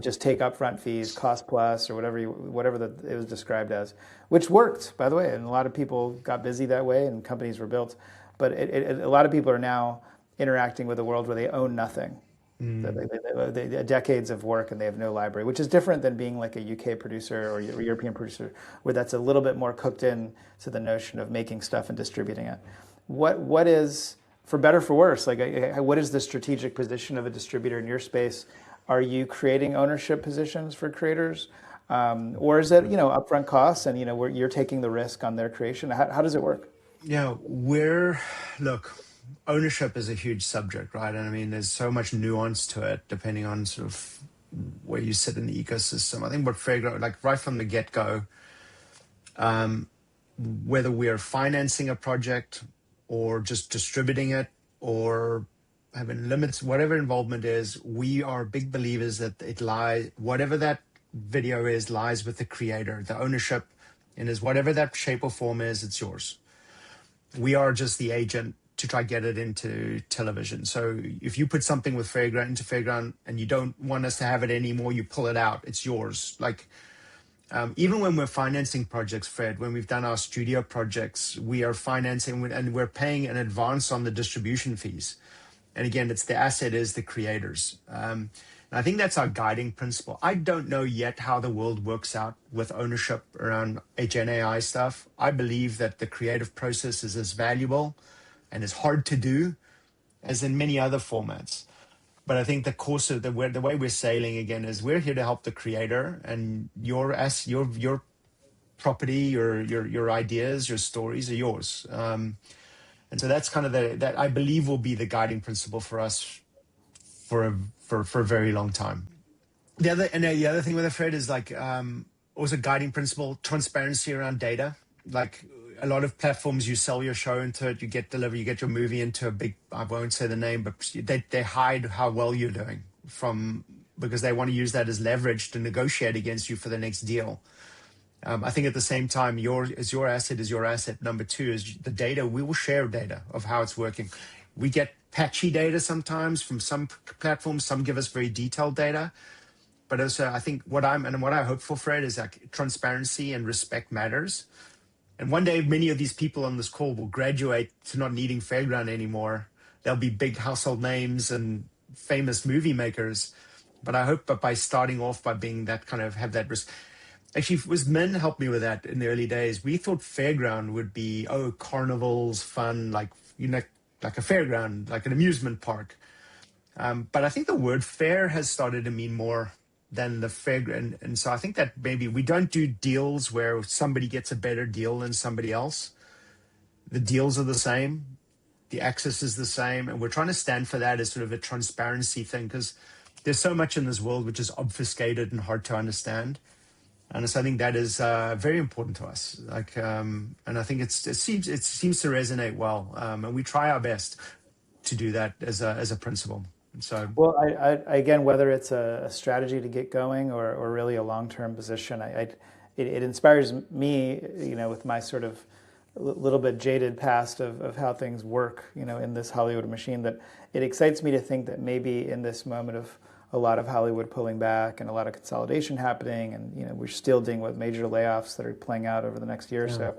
Just take upfront fees, cost plus, or whatever it was described as, which worked, by the way. And a lot of people got busy that way and companies were built. But a lot of people are now interacting with a world where they own nothing. They decades of work and they have no library, which is different than being like a UK producer or European producer, where that's a little bit more cooked in to the notion of making stuff and distributing it. What is, for better or for worse, like what is the strategic position of a distributor in your space? Are you creating ownership positions for creators, or is it upfront costs and where you're taking the risk on their creation? How does it work? Yeah, ownership is a huge subject, right? And I mean, there's so much nuance to it depending on sort of where you sit in the ecosystem. I think what Fairground, like right from the get-go, whether we're financing a project or just distributing it or having limits, whatever involvement is, we are big believers that whatever that video is, lies with the creator, the ownership, and is whatever that shape or form is, it's yours. We are just the agent to try to get it into television. So if you put something with Fairground into Fairground and you don't want us to have it anymore, you pull it out, it's yours. Like, even when we're financing projects, Fred, when we've done our studio projects, we are financing and we're paying an advance on the distribution fees. And again, it's the asset is the creators. And I think that's our guiding principle. I don't know yet how the world works out with ownership around Gen AI stuff. I believe that the creative process is as valuable and as hard to do as in many other formats. But I think the course of the way we're sailing again is we're here to help the creator, and your property, your ideas, your stories are yours. And so that's kind of that I believe will be the guiding principle for us for a very long time. The other thing with it, Fred, is like also guiding principle, transparency around data. Like a lot of platforms, you sell your show into it, you get your movie into a big, I won't say the name, but they hide how well you're doing because they want to use that as leverage to negotiate against you for the next deal. I think at the same time, your asset is your asset. Number two is the data. We will share data of how it's working. We get patchy data sometimes from some platforms. Some give us very detailed data. But also, I think what I hope for, Fred, is like transparency and respect matters. And one day, many of these people on this call will graduate to not needing Fairground anymore. They'll be big household names and famous movie makers. But I hope that by starting off by being that kind of have that risk. Actually, it was Min helped me with that in the early days. We thought Fairground would be, carnivals, fun, like a fairground, like an amusement park. But I think the word fair has started to mean more than the fairground. And so I think that maybe we don't do deals where somebody gets a better deal than somebody else. The deals are the same. The access is the same. And we're trying to stand for that as sort of a transparency thing, because there's so much in this world which is obfuscated and hard to understand. And so I think that is very important to us. And I think it seems to resonate well. And we try our best to do that as a principle. So, well, I again, whether it's a strategy to get going or really a long-term position, it inspires me, with my sort of little bit jaded past of how things work, in this Hollywood machine, that it excites me to think that maybe in this moment of a lot of Hollywood pulling back and a lot of consolidation happening, and we're still dealing with major layoffs that are playing out over the next year or so.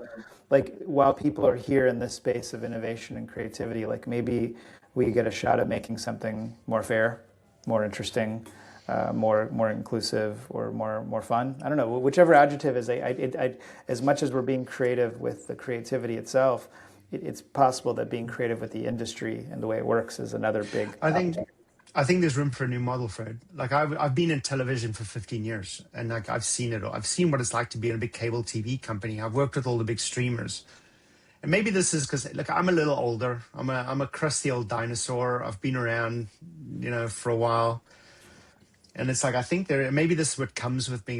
Like, while people are here in this space of innovation and creativity, like maybe we get a shot at making something more fair, more interesting, more inclusive, or more fun. I don't know, whichever adjective is. As much as we're being creative with the creativity itself, it's possible that being creative with the industry and the way it works is another big. I think there's room for a new model, Fred. Like I've been in television for 15 years, and like I've seen it all. I've seen what it's like to be in a big cable TV company. I've worked with all the big streamers. And maybe this is because, look, I'm a little older. I'm a crusty old dinosaur. I've been around, for a while. And it's like, I think maybe this is what comes with being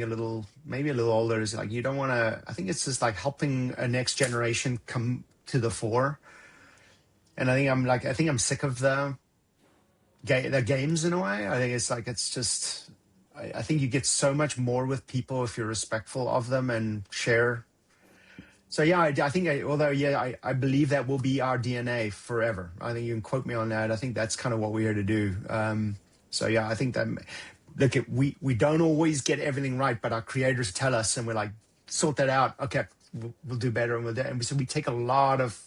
maybe a little older, is like, you don't want to, I think it's just like helping a next generation come to the fore. And I think I'm sick of the games in a way. I think it's like, it's just, I think you get so much more with people if you're respectful of them and share. So yeah, I think, I believe that will be our DNA forever. I think you can quote me on that. I think that's kind of what we're here to do. I think that, look, we don't always get everything right, but our creators tell us, and we're like, sort that out. Okay, we'll do better, and we'll do. And so we take a lot of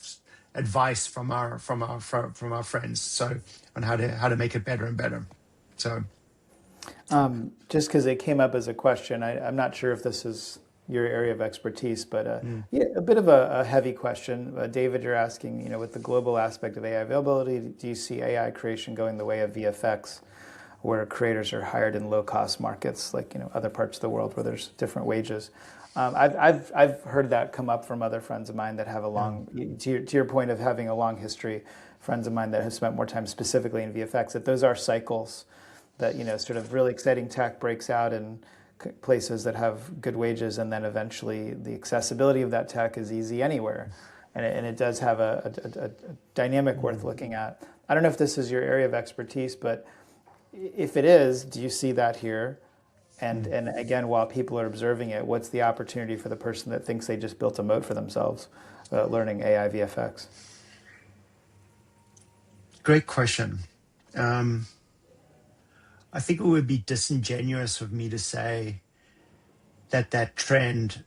advice from our friends, so on how to make it better and better. So, just because it came up as a question, I'm not sure if this is your area of expertise, but a bit of a heavy question. David, you're asking, with the global aspect of AI availability, do you see AI creation going the way of VFX, where creators are hired in low-cost markets, like other parts of the world where there's different wages? I've heard that come up from other friends of mine that have a long, to your point of having a long history, friends of mine that have spent more time specifically in VFX, that those are cycles that, sort of really exciting tech breaks out in places that have good wages, and then eventually the accessibility of that tech is easy anywhere. And it does have a dynamic worth looking at. I don't know if this is your area of expertise, but if it is, do you see that here? And again, while people are observing it, what's the opportunity for the person that thinks they just built a moat for themselves learning AI VFX? Great question. I think it would be disingenuous of me to say that trend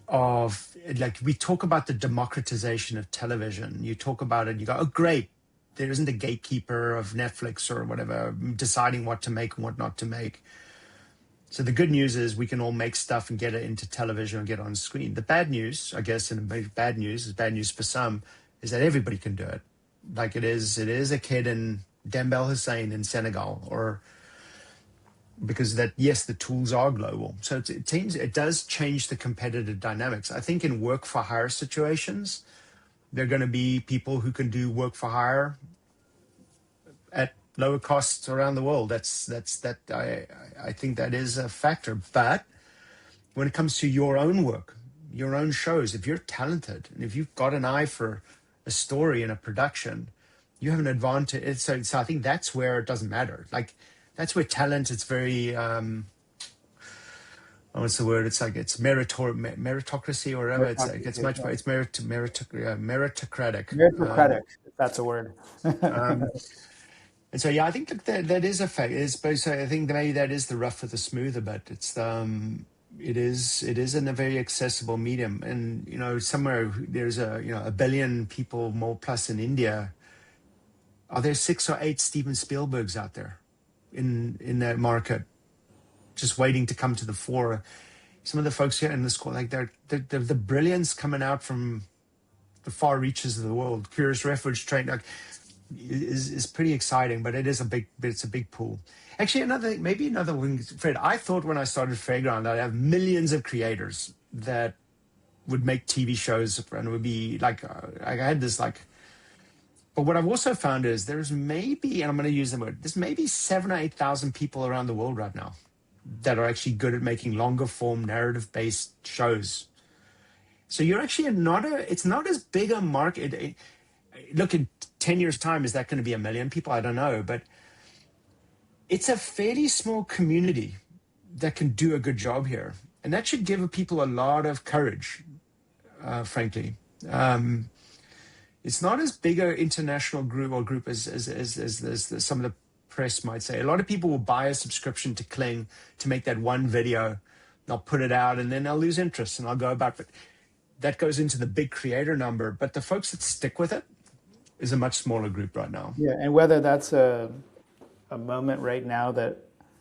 of, like, we talk about the democratization of television. You talk about it, you go, oh, great. There isn't a gatekeeper of Netflix or whatever deciding what to make and what not to make. So the good news is we can all make stuff and get it into television and get it on screen. The bad news, I guess, and bad news for some, is that everybody can do it. Like it is a kid in Dembele Hussein in Senegal, or because that, yes, the tools are global. So it does change the competitive dynamics. I think in work for hire situations, there are going to be people who can do work for hire at lower costs around the world. I think that is a factor. But when it comes to your own work, your own shows, if you're talented and if you've got an eye for a story and a production, you have an advantage. So I think that's where it doesn't matter. Like that's where talent, it's very, what's the word? It's like it's meritocracy or whatever. It's like it's Meritocracy, much more. It's meritocratic. meritocratic, if that's a word. Um, and so yeah, I think that is a fact. It's both. I think that maybe that is the rough with the smooth a bit. It is in a very accessible medium, and somewhere there's a billion people more plus in India. Are there 6 or 8 Steven Spielbergs out there in that market, just waiting to come to the fore? Some of the folks here in the school, like they're the brilliance coming out from the far reaches of the world. Curious Refuge train is pretty exciting, but it's a big pool. Actually, another one, Fred. I thought when I started Fairground that I'd have millions of creators that would make TV shows, and it would be like I had this like. But what I've also found is there's maybe, and I'm going to use the word, there's maybe 7,000 or 8,000 people around the world right now that are actually good at making longer form narrative based shows. So you're actually it's not as big a market. Look, in 10 years time, is that going to be 1 million people? I don't know, but it's a fairly small community that can do a good job here. And that should give people a lot of courage, frankly. It's not as big an international group as some of the press might say. A lot of people will buy a subscription to Kling to make that one video. They'll put it out and then they'll lose interest and I'll go about it. That goes into the big creator number. But the folks that stick with it is a much smaller group right now. Yeah, and whether that's a moment right now that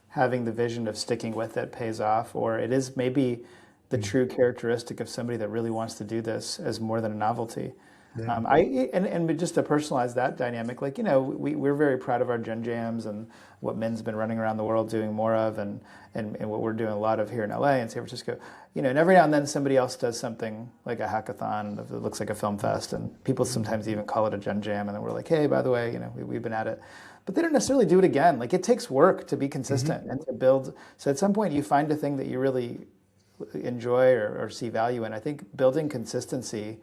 having the vision of sticking with it pays off, or it is maybe the true characteristic of somebody that really wants to do this as more than a novelty. Yeah. And just to personalize that dynamic, like, we're very proud of our Gen Jams and what Min's been running around the world doing more of, and what we're doing a lot of here in LA and San Francisco. And every now and then somebody else does something like a hackathon that looks like a film fest, and people sometimes even call it a Gen Jam, and then we're like, hey, by the way, we've been at it. But they don't necessarily do it again. Like, it takes work to be consistent and to build. So at some point you find a thing that you really enjoy or see value in. I think building consistency,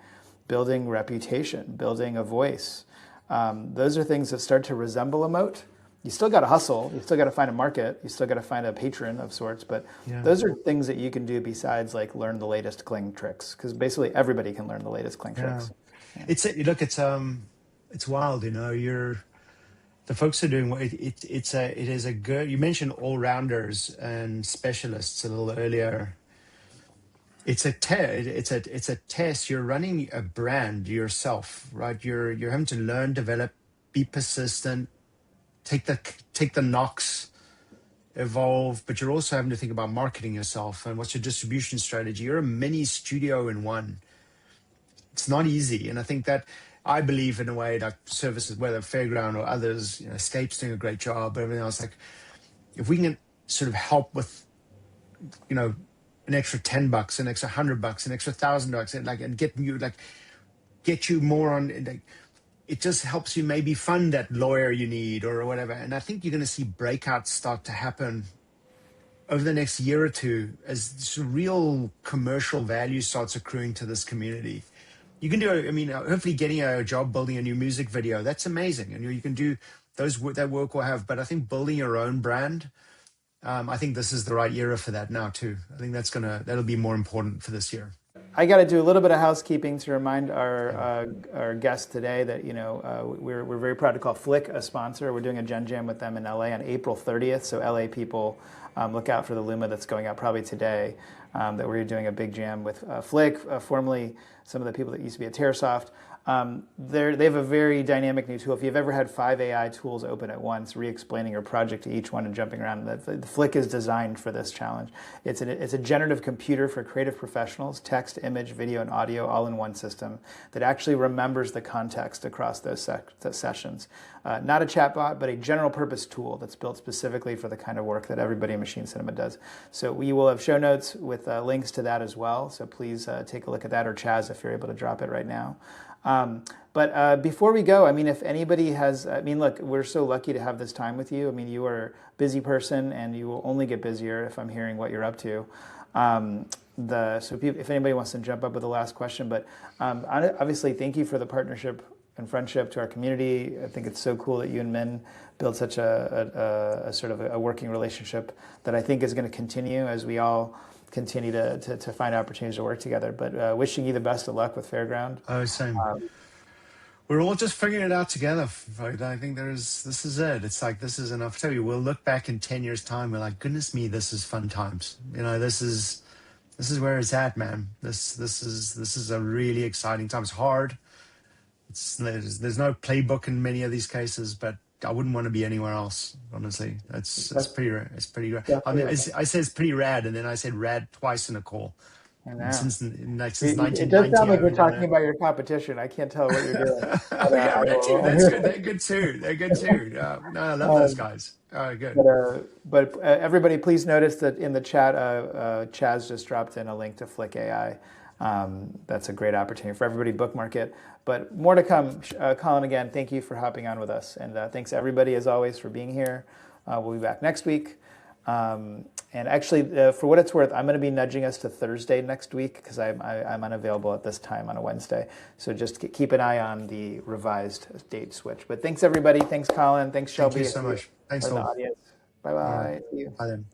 building reputation, building a voice, those are things that start to resemble a moat. You still got to hustle. You still got to find a market. You still got to find a patron of sorts. But those are things that you can do besides like learn the latest Kling tricks, because basically everybody can learn the latest Kling tricks. Yeah. It's wild. The folks are doing it is a good. You mentioned all rounders and specialists a little earlier. It's a test. You're running a brand yourself, right? You're having to learn, develop, be persistent, take the knocks, evolve, but you're also having to think about marketing yourself and what's your distribution strategy. You're a mini studio in one. It's not easy. And I think that I believe in a way that services, whether Fairground or others, Escape's doing a great job, but everything else, like if we can sort of help with, an extra $10, an extra $100, an extra $1,000, and get you more on. It just helps you maybe fund that lawyer you need or whatever. And I think you're going to see breakouts start to happen over the next year or two as real commercial value starts accruing to this community. You can do, hopefully getting a job building a new music video, that's amazing. And you can do that work will have, but I think building your own brand, I think this is the right era for that now too. I think that'll be more important for this year. I got to do a little bit of housekeeping to remind our guests today that we're very proud to call Flick a sponsor. We're doing a Gen Jam with them in LA on April 30th. So LA people, look out for the Luma that's going out probably today. That we're doing a big jam with Flick, formerly some of the people that used to be at TerraSoft. They have a very dynamic new tool. If you've ever had 5 AI tools open at once, re-explaining your project to each one and jumping around, the Flick is designed for this challenge. It's a generative computer for creative professionals, text, image, video, and audio all in one system that actually remembers the context across those sessions. Not a chatbot, but a general purpose tool that's built specifically for the kind of work that everybody in machine cinema does. So we will have show notes with links to that as well. So please take a look at that, or Chaz, if you're able to drop it right now. But before we go, if anybody has, look, we're so lucky to have this time with you. You are a busy person, and you will only get busier if I'm hearing what you're up to. So if anybody wants to jump up with the last question, but obviously, thank you for the partnership and friendship to our community. I think it's so cool that you and Min built such a sort of a working relationship that I think is going to continue as we all continue to find opportunities to work together. But wishing you the best of luck with Fairground. Oh, same. We're all just figuring it out together. I think this is it. It's like, this is enough. I tell you, we'll look back in 10 years' time. We're like, goodness me, this is fun times. This is where it's at, man. This is a really exciting time. It's hard. There's no playbook in many of these cases, but I wouldn't want to be anywhere else. Honestly, it's pretty rad. It's pretty rad. I mean, I said it's pretty rad, and then I said rad twice in a call. Since 1990. It does sound like you're talking about your competition. I can't tell what you're doing. Yeah, that's good. They're good too. No, I love those guys. Good. But everybody, please notice that in the chat, Chaz just dropped in a link to Flick AI. That's a great opportunity for everybody. Bookmark it. But more to come. Colin, again, thank you for hopping on with us, and thanks everybody as always for being here. We'll be back next week. And actually, for what it's worth, I'm going to be nudging us to Thursday next week because I'm unavailable at this time on a Wednesday. So just keep an eye on the revised date switch. But thanks, everybody. Thanks, Colin. Thanks, Shelby. Thank you so much. Thanks, for the audience. Bye-bye. See you. Bye then.